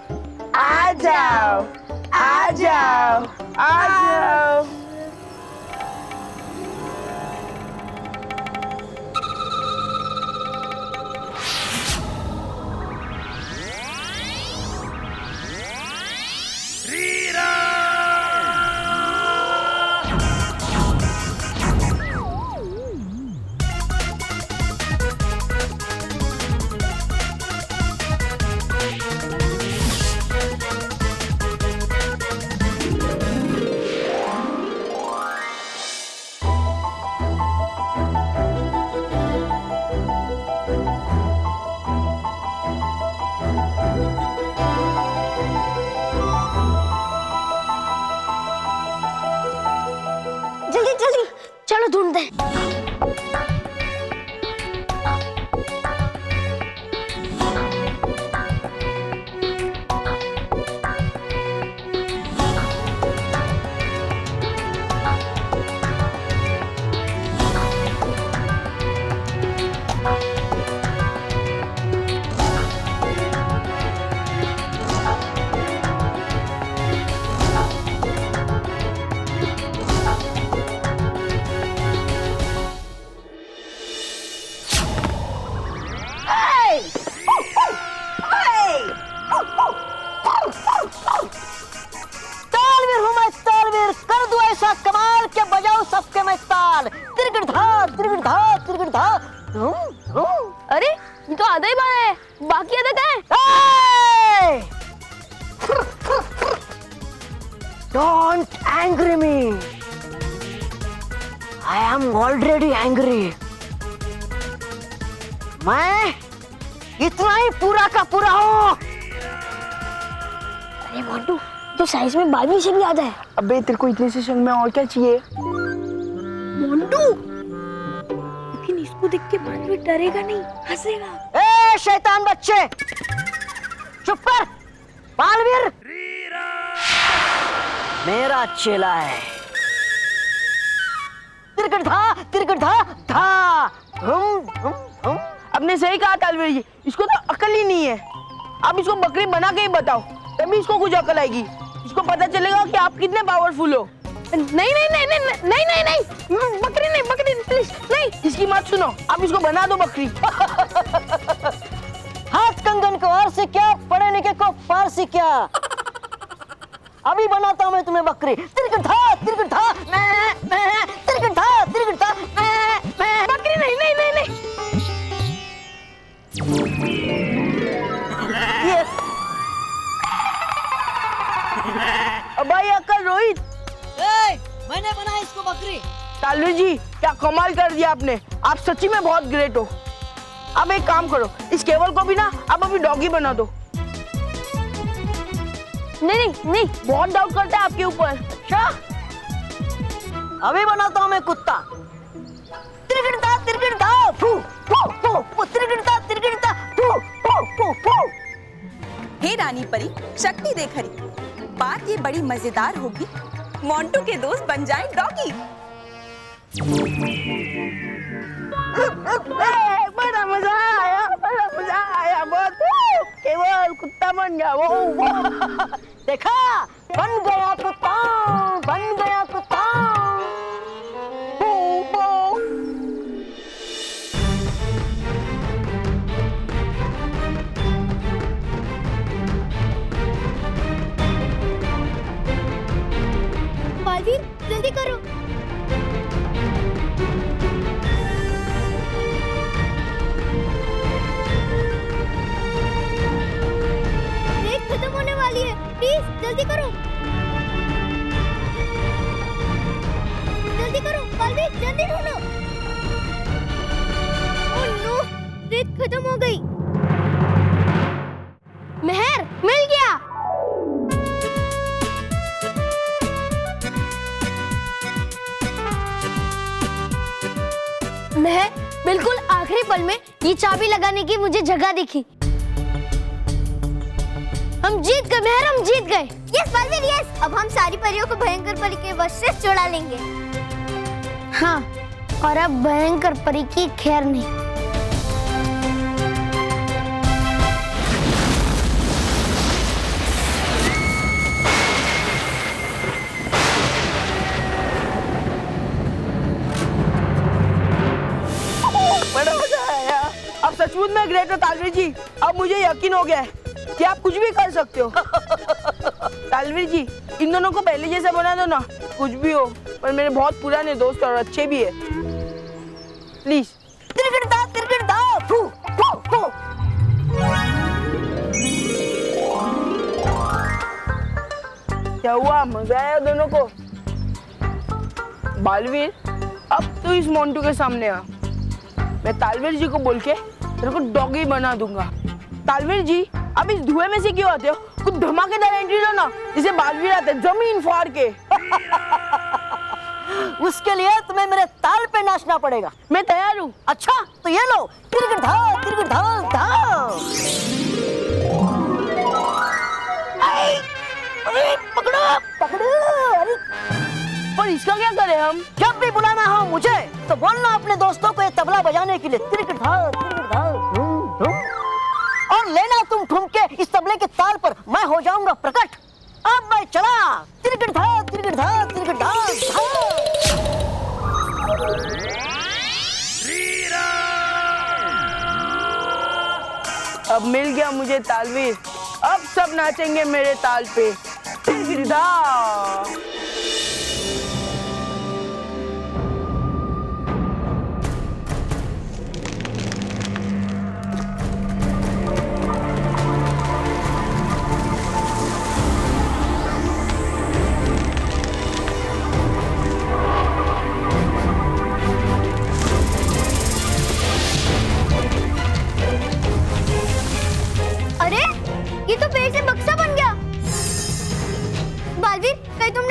आ जाओ, आ जाओ, आ जाओ। सबके मैं ताल, तिरगिड़ धा तिरगिड़ धा तिरगिड़ धा। अरे ये तो आधा ही बार है, बाकी आधा कहाँ है? Don't angry me. I am already angry. मैं इतना ही पूरा का पूरा हूँ। अरे मोंटू तो साइज में 12वीं से भी ज्यादा है। अबे तेरे को इतने से संग में और क्या चाहिए? मोंटू, लेकिन इसको देख के बालवीर डरेगा नहीं, हंसेगा। ए शैतान बच्चे, चुप कर। बालवीर मेरा चेला है। तिरगिड़ धा धा। आपने सही कहा तालवीर जी, इसको तो अकल ही नहीं है। आप इसको बकरी बना के ही बताओ, तभी इसको कुछ अकल आएगी। इसको पता चलेगा कि आप कितने पावरफुल हो। नहीं नहीं नहीं नहीं नहीं नहीं नहीं, बकरी नहीं, बकरी प्लीज नहीं। इसकी मत सुनो, आप इसको बना दो बकरी। हाथ कंगन को और से क्या, पढ़े लिखे को पार से क्या। अभी बनाता हूं मैं तुम्हें बकरी। तिरगिड़ धा तिरगिड़ धा तिरगिड़ धा तिरगिड़ धा। बकरी नहीं नहीं नहीं नहीं। ये अब भाई अक्कल रोहित, मैंने बनाया इसको बकरी। तालवीर जी क्या कमाल कर दिया आपने, आप सच्ची में बहुत ग्रेट हो। अब एक काम करो, इस केवल को भी ना आप अभी डॉगी बना दो। नहीं नहीं नहीं, बहुत डाउट करता है आपके ऊपर। अच्छा अभी बनाता हूं मैं कुत्ता। तिरगिड़ धा फू फू फू तिरगिड़ धा फू फू फू फू। हे रानी परी, शक्ति देख हरी, बात ये बड़ी मजेदार होगी। मोंटू के दोस्त बन जाए डॉगी। बड़ा मजा आया बहुत। केवल कुत्ता बन गया वो। देखा, बन गया कुत्ता, बन गया कुत्ता। बालवीर जल्दी करो। रेत खत्म होने वाली है, प्लीज जल्दी करो। जल्दी करो बालवीर, जल्दी ढूंढो। ओह नो, रेत खत्म हो गई। मेहर मिल गया। मैं बिल्कुल आखिरी पल में ये चाबी लगाने की मुझे जगह दिखी। हम जीत गए मेहर, हम जीत गए। यस बालवीर यस, अब हम सारी परियों को भयंकर परी के वश से छुड़ा लेंगे। हाँ, और अब भयंकर परी की खैर नहीं। बड़ा मजा आया। अब सचमुच में ग्रेट हो तालवीर जी। अब मुझे यकीन हो गया है कि आप कुछ भी कर सकते हो। तालवीर जी इन दोनों को पहले जैसा बना दो ना, कुछ भी हो, पर मेरे बहुत पुराने दोस्त और अच्छे भी है। प्लीज। तिरगिड़ धा फू फू फू। क्या हुआ, मजा आया दोनों को? बालवीर अब तू इस मोंटू के सामने आ। मैं तालवीर जी को बोल के तेरे को डॉगी बना दूंगा। तालवीर जी अब इस धुएं में से क्यों आते हो? कुछ धमाकेदार एंट्री लो ना, जिसे बालवीर आते जमीन फाड़ के। उसके लिए तुम्हें मेरे ताल पे नाचना पड़ेगा। मैं तैयार हूँ। अच्छा तो ये लो, तिरगिड़ धा धा। पकड़ो पकड़ो। अरे और इसका क्या करें हम? जब भी बुलाना हो मुझे तो बोलना अपने दोस्तों को ये तबला बजाने के लिए। तिरगिड़ धा धूम धूम। और लेना तुम ठुमके इस तबले के ताल पर, मैं हो जाऊंगा प्रकट। अब मैं चला। तिरगिड़ धा तिरगिड़ धा तिरगिड़ धा धा। अब मिल गया मुझे तालवीर, अब सब नाचेंगे मेरे ताल पे। तिरगिड़ धा।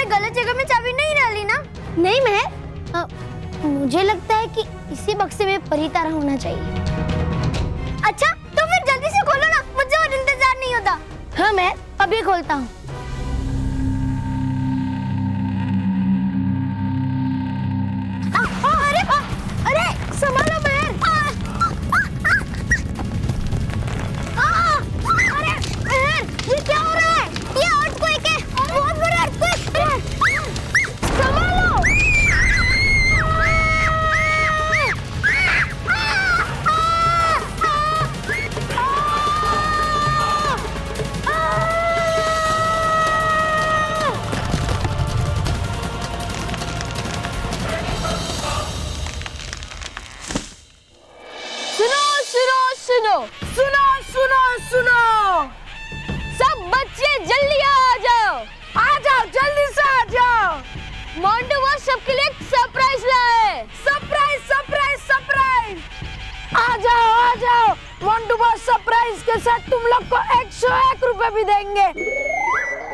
गलत जगह में चाबी नहीं डाली ना? नहीं मैं मुझे लगता है कि इसी बक्से में परी तारा होना चाहिए। अच्छा तो फिर जल्दी से खोलो ना, मुझे और इंतजार नहीं होता। हाँ मैं अभी खोलता हूँ। अरे संभालो महर। अरे महर, ये क्या हो रहा है? ये अर्थक्वेक है, बहुत बड़ा अर्थक्वेक है। संभालो। सुनो सब बच्चे जल्दी आ जाओ जल्दी से आ जाओ। मोंटू वो सबके लिए सरप्राइज लाए। सरप्राइज आ जाओ मोंटू बॉस सरप्राइज के साथ तुम लोग को 101 रुपए भी देंगे।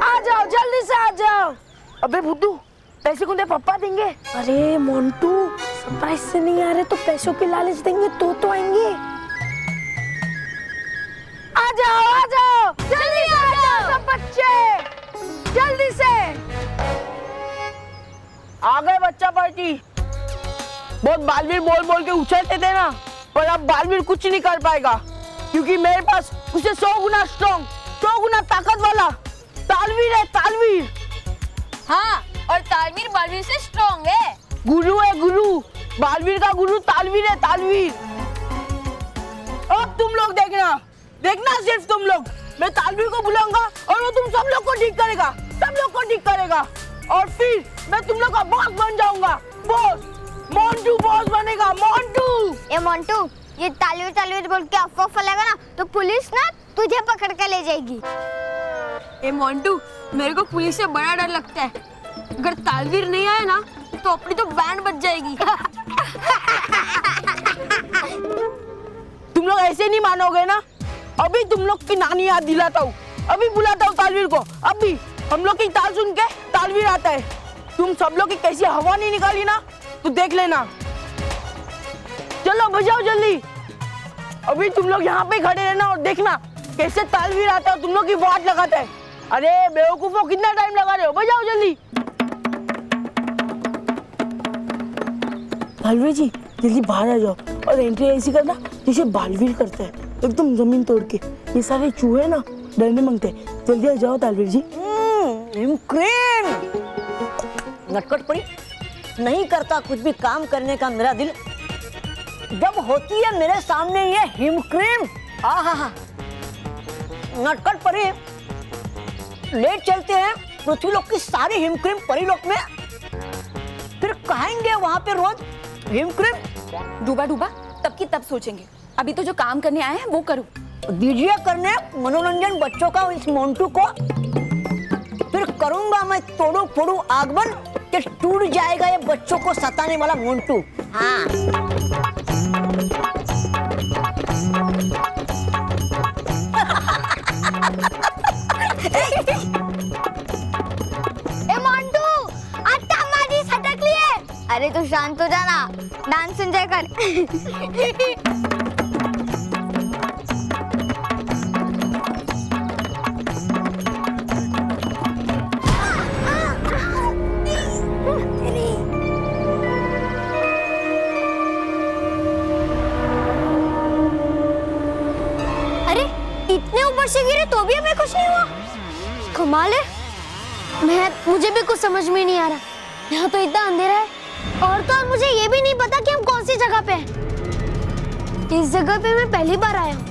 आ जाओ जल्दी से आ जाओ। अबे बुद्धू पैसे कौन दे? पापा देंगे। अरे मोंटू सरप्राइज से नहीं आ रहे तो पैसों की लालच देंगे तो आएंगे। आ जाओ जल्दी से आ जाओ सब बच्चे जल्दी से। आ गए बच्चा पार्टी। बहुत बालवीर बोल के उछलते थे ना, पर अब बालवीर कुछ नहीं कर पाएगा क्योंकि मेरे पास उसे 100 गुना स्ट्रॉन्ग, 100 गुना ताकत वाला तालवीर है। तालवीर हाँ, और तालवीर बालवीर से स्ट्रॉन्ग है। गुरु है गुरु, बालवीर का गुरु तालवीर है। तालवीर अब तुम लोग देखना सिर्फ तुम लोग। मैं तालवीर को बुलाऊंगा और वो तुम सब लोग को ठीक करेगा और फिर मैं तुम लोग का बॉस बन जाऊंगा। बॉस मोंटू बॉस बनेगा। मोंटू ये तालवीर बोल के अफवाह फैलाएगा ना तो पुलिस ना तुझे पकड़ के ले जाएगी। ए मोंटू मेरे को पुलिस से बड़ा डर लगता है। अगर तालवीर नहीं आया ना तो अपनी तो बैंड बज जाएगी। तुम लोग ऐसे नहीं मानोगे ना। अभी तुम लोग की नानी याद दिलाता हूँ, अभी बुलाता हूँ तालवीर को। अभी हम लोग की ताल सुन के तालवीर आता है। तुम सब लोग की कैसी हवा नहीं निकाली ना तो देख लेना। चलो बजाओ जल्दी। अभी तुम लोग यहाँ पे खड़े रहना और देखना कैसे तालवीर आता है, तुम लोग की वाट लगाता है। अरे बेवकूफों कितना टाइम लगा रहे हो, बजाओ जल्दी। तालवीर जी जल्दी बाहर आ जाओ और एंट्री ऐसी करना जैसे बालवीर करता है, एकदम जमीन तोड़ के। ये सारे चूहे ना डरने मांगते हैं। जल्दी आ जाओ तालवीर जी। नटखट पड़ी नहीं करता कुछ भी काम करने का मेरा दिल। जब होती है मेरे सामने ये हिमक्रीम, आहा नटखट पड़ी ले चलते हैं पृथ्वीलोक की सारी हिमक्रीम परीलोक में, फिर कहेंगे वहां पे रोज हिमक्रीम। डूबा तब की तब सोचेंगे, अभी तो जो काम करने आए हैं वो करो। दीजिए करने मनोरंजन बच्चों का इस मोंटू को, फिर करूंगा मैं तोड़ू फोड़ू आगमन कि टूट जाएगा ये बच्चों को सताने वाला मोंटू। हाँ ए मोंटू आटा मारी सटक लिए। अरे तू शांत हो जाना, डांस एंजॉय कर। अरे इतने ऊपर से गिरे तो भी हमें कुछ नहीं हुआ। कमाल है। मुझे भी कुछ समझ में नहीं आ रहा। यहाँ तो इतना अंधेरा है और तो और मुझे ये भी नहीं पता कि हम कौन सी जगह पे हैं। इस जगह पे मैं पहली बार आया हूँ।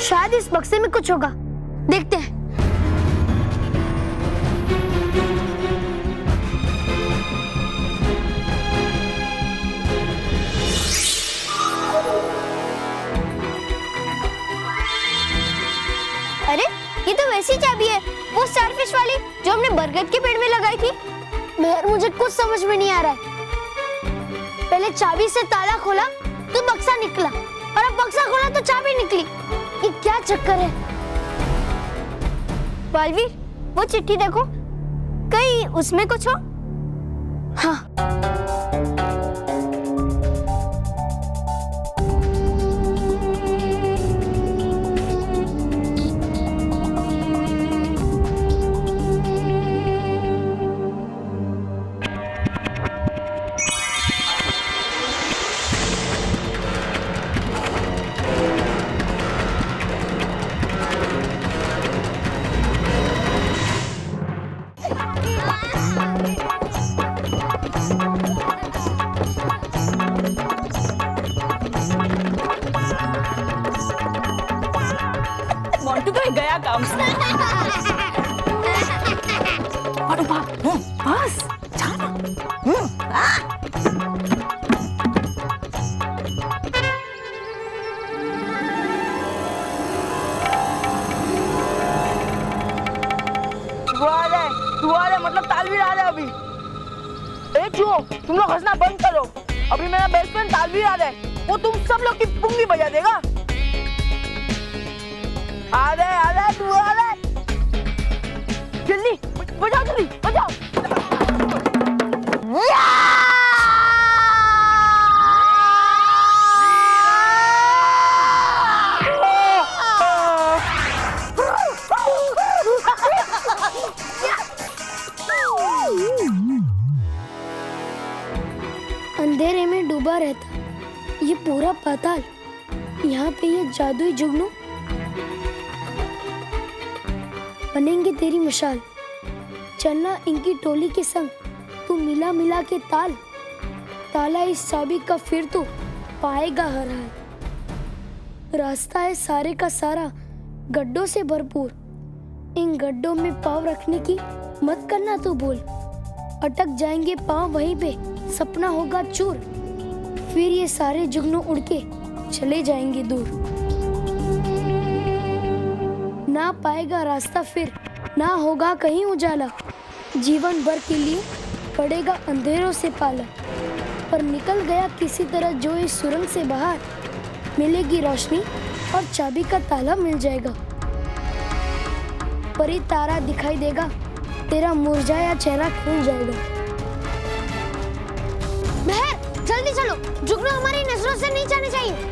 शायद इस बक्से में कुछ होगा, देखते हैं। अरे ये तो वैसी चाबी है, वो स्टारफिश वाली जो हमने बरगद के पेड़ में लगाई थी। मेहर मुझे कुछ समझ में नहीं आ रहा है। पहले चाबी से ताला खोला तो बक्सा निकला और अब बक्सा खोला तो चाबी निकली। ये क्या चक्कर है? बालवीर, वो चिट्ठी देखो, कहीं उसमें कुछ हो? हाँ, मोंटू तो गया काम से। और बस जाना। तू आ रहा है मतलब तालवीर आ रहा है अभी। ए चूहो, तुम लोग हंसना बंद करो। अभी मेरा बेस्ट फ्रेंड तालवीर आ रहा है, वो तुम सब लोग की पुंगी बजा देगा। आ रहा है, तू आ रहा है। जल्दी बजाओ, जल्दी बजाओ। अंधेरे में डूबा रहता ये पूरा पाताल, यहाँ पे ये जादुई जुगनू बनेंगे तेरी मिसाल। चलना इनकी टोली के संग, तू मिला मिला के ताल, ताला इस चाबी का फिर तू पाएगा हर हाल। रास्ता है सारे का सारा गड्ढों से भरपूर, इन गड्ढों में पाँव रखने की मत करना तू भूल। अटक जाएंगे पाँव वहीं पे, सपना होगा चूर, फिर ये सारे जुगनू उड़ के चले जाएंगे दूर। ना पाएगा रास्ता फिर, ना होगा कहीं उजाला, जीवन भर के लिए पड़ेगा अंधेरों से पाला। पर निकल गया किसी तरह जो इस सुरंग से बाहर, मिलेगी रोशनी और चाबी का ताला मिल जाएगा। परी तारा दिखाई देगा, तेरा मुरझाया चेहरा खुल जाएगा। महर, जल्दी चलो, जुगनू हमारी नजरों से नहीं जाने चाहिए।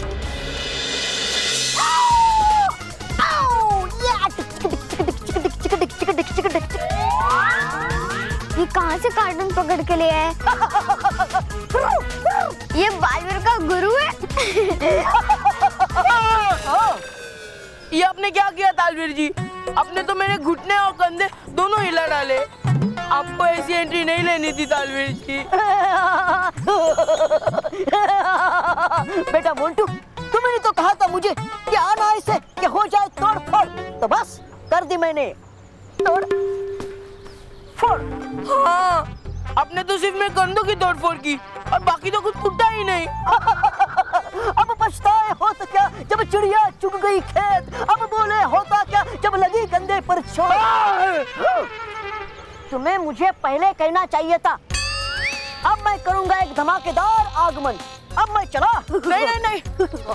ये कहाँ से कार्टून पकड़ के ले आए? ये बालवीर का गुरु है। ये आपने क्या किया तालवीर जी? आपने तो मेरे घुटने और कंधे दोनों हिला डाले। आपको ऐसी एंट्री नहीं लेनी थी तालवीर जी। बेटा मोंटू, तुमने तो कहा था मुझे कि आना ऐसे कि हो जाए तोड़ फोड़, तो बस कर दी मैंने तोड़ फोड़। हाँ, आपने तो सिर्फ मेरे कंधों की तोड़ फोड़ की और बाकी तो कुछ टूटा ही नहीं। अब पछताए हो तो क्या जब चिड़िया चुग गई खेत, अब बोले होता क्या जब लगी कंधे पर चोट। तुम्हें मुझे पहले कहना चाहिए था। अब मैं करूंगा एक धमाकेदार आगमन। अब मैं चला। नहीं नहीं नहीं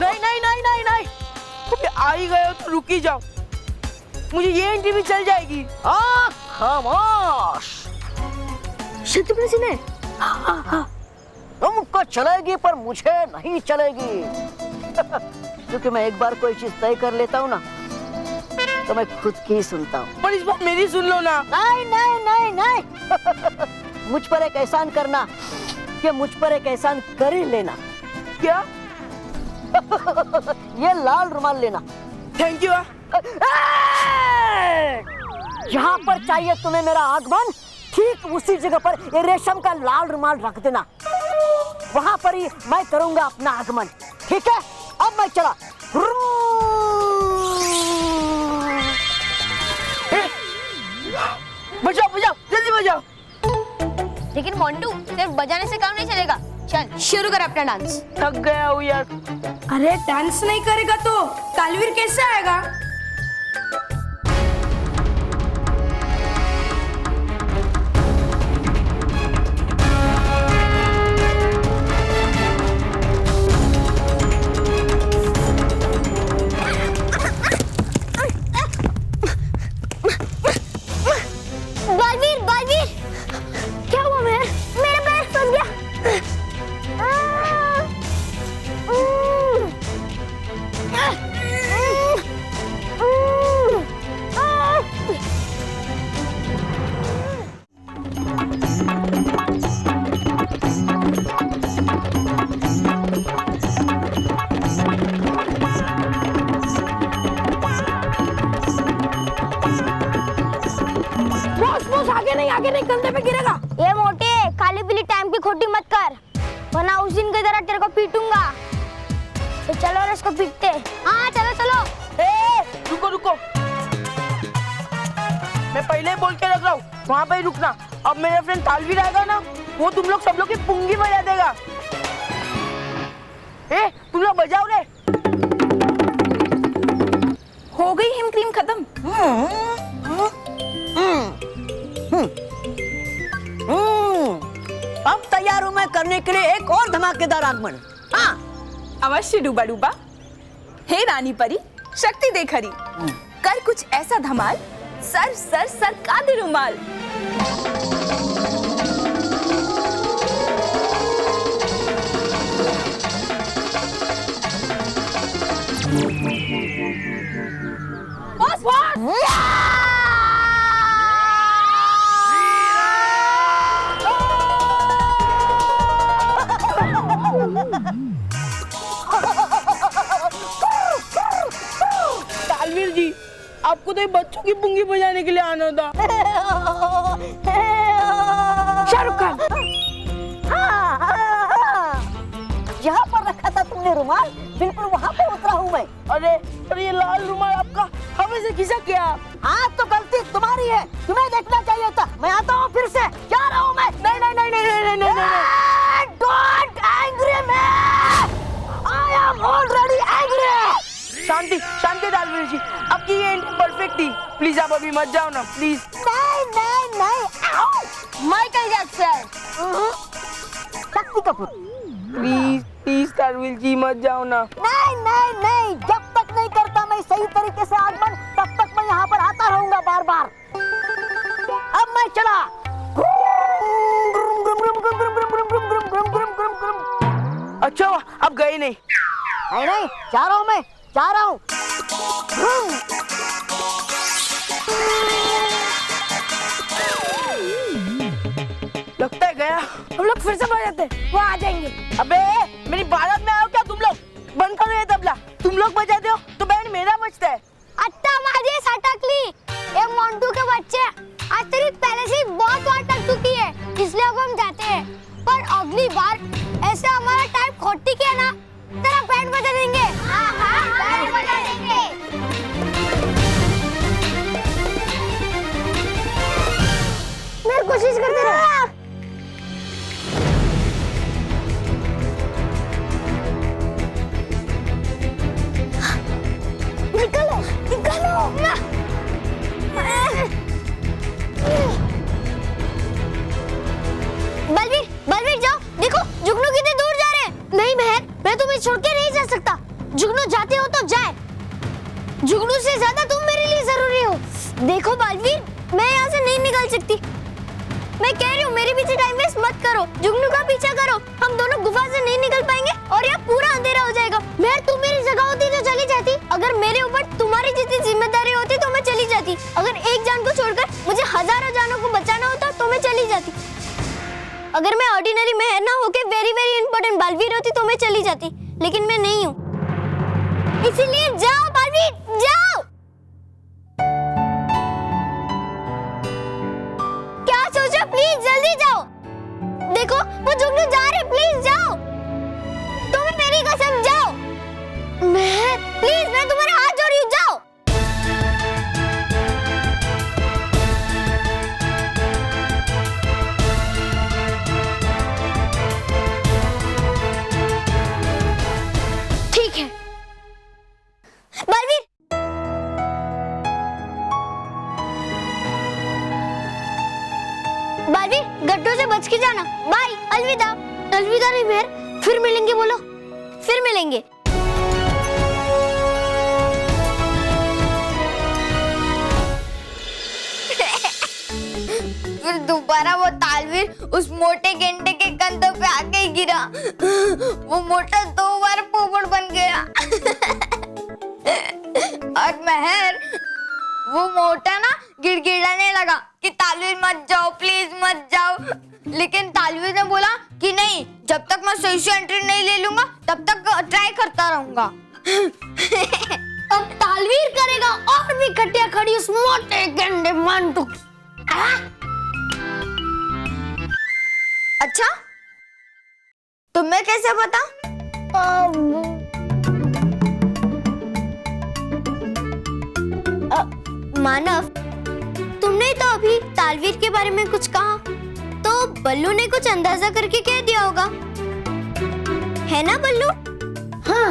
नहीं नहीं नहीं नहीं नहीं, अबे आ ही गए हो तो रुक ही जाओ, मुझे ये एंट्री भी चल जाएगी। खामोश। शत्रुघ्न सिन्हा, तुमको चलेगी पर मुझे नहीं चलेगी। क्योंकि मैं एक बार कोई चीज तय कर लेता हूँ ना, तो मैं खुद की ही सुनता हूँ। पर इस बार मेरी सुन लो ना। नहीं नहीं नहीं नहीं। मुझ पर एक एहसान करना कि मुझ पर एक एहसान कर ही लेना। क्या? ये लाल रुमाल लेना। Thank you. जहाँ पर चाहिए तुम्हें मेरा आगमन, ठीक उसी जगह पर ये रेशम का लाल रुमाल रख देना। वहाँ पर ही मैं करूँगा अपना आगमन। ठीक है? अब मैं चला। बजाओ बजाओ, जल्दी बजाओ। लेकिन मोंटू, सिर्फ बजाने से काम नहीं चलेगा। चल शुरू कर अपना डांस। थक गया हूँ यार। अरे डांस नहीं करेगा तो तालवीर कैसे आएगा? गलते पे गिरेगा। ये मोटे खाली पीली टाइम की खोटी मत कर, वरना उस दिन की तरह तेरे को पीटूंगा। तो चलो और इसको पीटते। हाँ चलो चलो। रुको रुको, मैं पहले ही बोल के रख रहा हूँ, वहाँ पे ही रुकना। अब मेरा फ्रेंड तालवीर आएगा ना, वो तुम लोग सब लोग की पुंगी बजा देगा। तुम लोग बजाओ रे। हो गई हिम क्रीम खत्म। अब तैयार हूँ मैं करने के लिए एक और धमाकेदार आगमन। हाँ अवश्य डूबा डूबा। हे रानी परी, शक्ति देख हरी, कर कुछ ऐसा धमाल, सर सर सर का दे रुमाल। तालवीर जी, आपको तो ये बच्चों की पुंगी बजाने के लिए आना था। शाहरुख खान, यहाँ पर रखा था तुमने रुमाल, बिल्कुल वहाँ पे उतरा हूँ मैं। अरे ये लाल रुमाल आपका हवा से खिसक गया। हाँ तो गलती तुम्हारी है, तुम्हें देखना चाहिए था। मैं आता हूँ फिर से, जा रहा हूँ मैं। नहीं नहीं नहीं नहीं नहीं नहीं नहीं। Don't angry me! I am already angry! शांति शांति तालवीर जी, आपकी ये एंट्री परफेक्ट थी। प्लीज आप अभी मत जाओ ना, प्लीज। नहीं नहीं नहीं, Michael Jackson. Shakti Kapoor. Please please तालवीर जी मत जाओ ना। नहीं नहीं नहीं, जब तक नहीं करता मैं सही तरीके से आगमन, तब तक मैं यहाँ पर आता रहूंगा बार बार। अब मैं चला। अच्छा अब गए नहीं। नहीं, जा रहा हूँ मैं, जा रहा हूँ। लगता है गया। हम लोग फिर से बजाते, वो आ जाएंगे। अबे मेरी बारात में आओ क्या तुम लोग? बंद करो ये तबला। तुम लोग बजाते हो तो बैंड मेरा बजता है। अट्टा मारिए सटकली, ये मोंटू के बच्चे आज तेरी पहले से ही बहुत बार टक चुकी है, इसलिए अब हम जाते हैं। पर अगली बार ऐसे हमारा टाइम खोटी किया ना, तेरा बैंड बजा देंगे। बैंड बजा देंगे। मैं कोशिश करते रहो। निकालो निकालो। बलवीर बलवीर जाओ, देखो जुगनू कितने दूर जा रहे हैं। नहीं महर, मैं तुम्हें छोड़ के नहीं जा सकता। जुगनू जाते हो तो जाए, जुगनू से ज्यादा तुम मेरे लिए जरूरी हो। देखो बलवीर, मैं यहाँ से नहीं निकल सकती। मैं कह रही हूँ मेरे पीछे टाइम वेस्ट मत करो, जुगनू का पीछा करो। हम दोनों गुफा से नहीं निकल पाएंगे और यहाँ पूरा अंधेरा हो जाएगा। महर, तुम मेरी जगह होती तो चली जाती। अगर मेरे ऊपर तुम्हारी जितनी जिम्मेदारी होती तो मैं चली जाती। अगर एक जान को छोड़कर मुझे हजारों जानों को बचाना होता तो मैं चली जाती। अगर मैं ऑर्डिनरी महर ना होके वेरी वेरी इंपॉर्टेंट बालवीर होती तो मैं चली जाती, लेकिन मैं नहीं हूँ। इसीलिए जाओ बालवीर, जाओ। क्या सोचा, प्लीज जल्दी जाओ। देखो वो जुगनू जा रहे, प्लीज जाओ। तुम्हें मेरी कसम, जाओ। मैं प्लीज, मैं तुम्हारे हाथ जोड़ रही हूँ, जाओ। ठीक है बलवीर। बलवीर, गड्ढों से बच के जाना। बाय, अलविदा। अलविदा नहीं मेहर, फिर मिलेंगे। बोलो फिर मिलेंगे। फिर दोबारा वो तालवीर उस मोटे गेंडे के कंधों पे आके ही गिरा। वो मोटा 2 बार पोपट बन गया। और महर, वो मोटा ना गिड़गिड़ाने लगा कि तालवीर मत जाओ, प्लीज मत जाओ। लेकिन तालवीर ने बोला कि नहीं, जब तक मैं सही से एंट्री नहीं ले लूंगा तब तक ट्राई करता रहूंगा। अब तालवीर करेगा और भी खटिया खड़ी उस मोटे गंदे मंटू। अच्छा, तुम्हें कैसे पता? मानव, तुमने तो अभी तालवीर के बारे में कुछ कहा, तो बल्लू ने कुछ अंदाजा करके कह दिया होगा, है ना बल्लू? हाँ,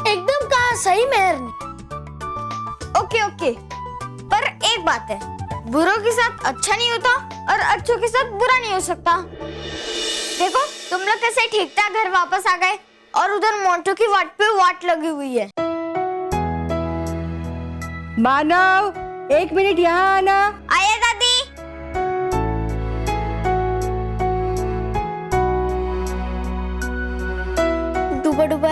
एकदम कहा सही मेहर ने। ओके ओके, पर एक बात है, बुरों के साथ अच्छा नहीं होता और अच्छों के साथ बुरा नहीं हो सकता। देखो, तुम लोग कैसे ठीक ठाक घर वापस आ गए और उधर मोंटू की वाट पे वाट लगी हुई है। मानव, 1 मिनट यहाँ आना। आइए दादी। डूबा डूबा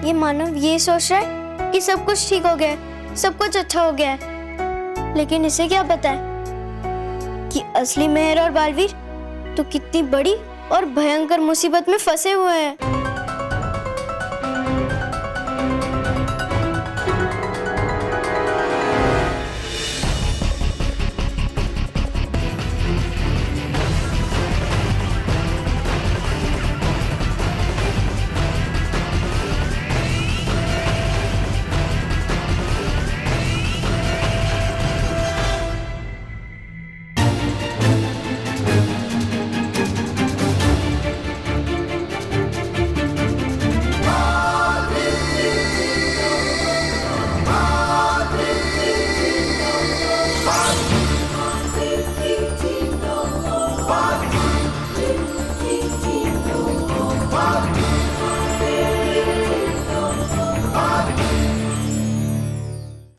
ये मानव ये सोच रहा है कि सब कुछ ठीक हो गया है, सब कुछ अच्छा हो गया है, लेकिन इसे क्या पता है कि असली मेहर और बालवीर तो कितनी बड़ी और भयंकर मुसीबत में फंसे हुए हैं।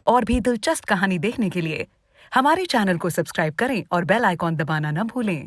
और भी दिलचस्प कहानी देखने के लिए हमारे चैनल को सब्सक्राइब करें और बेल आइकॉन दबाना न भूलें।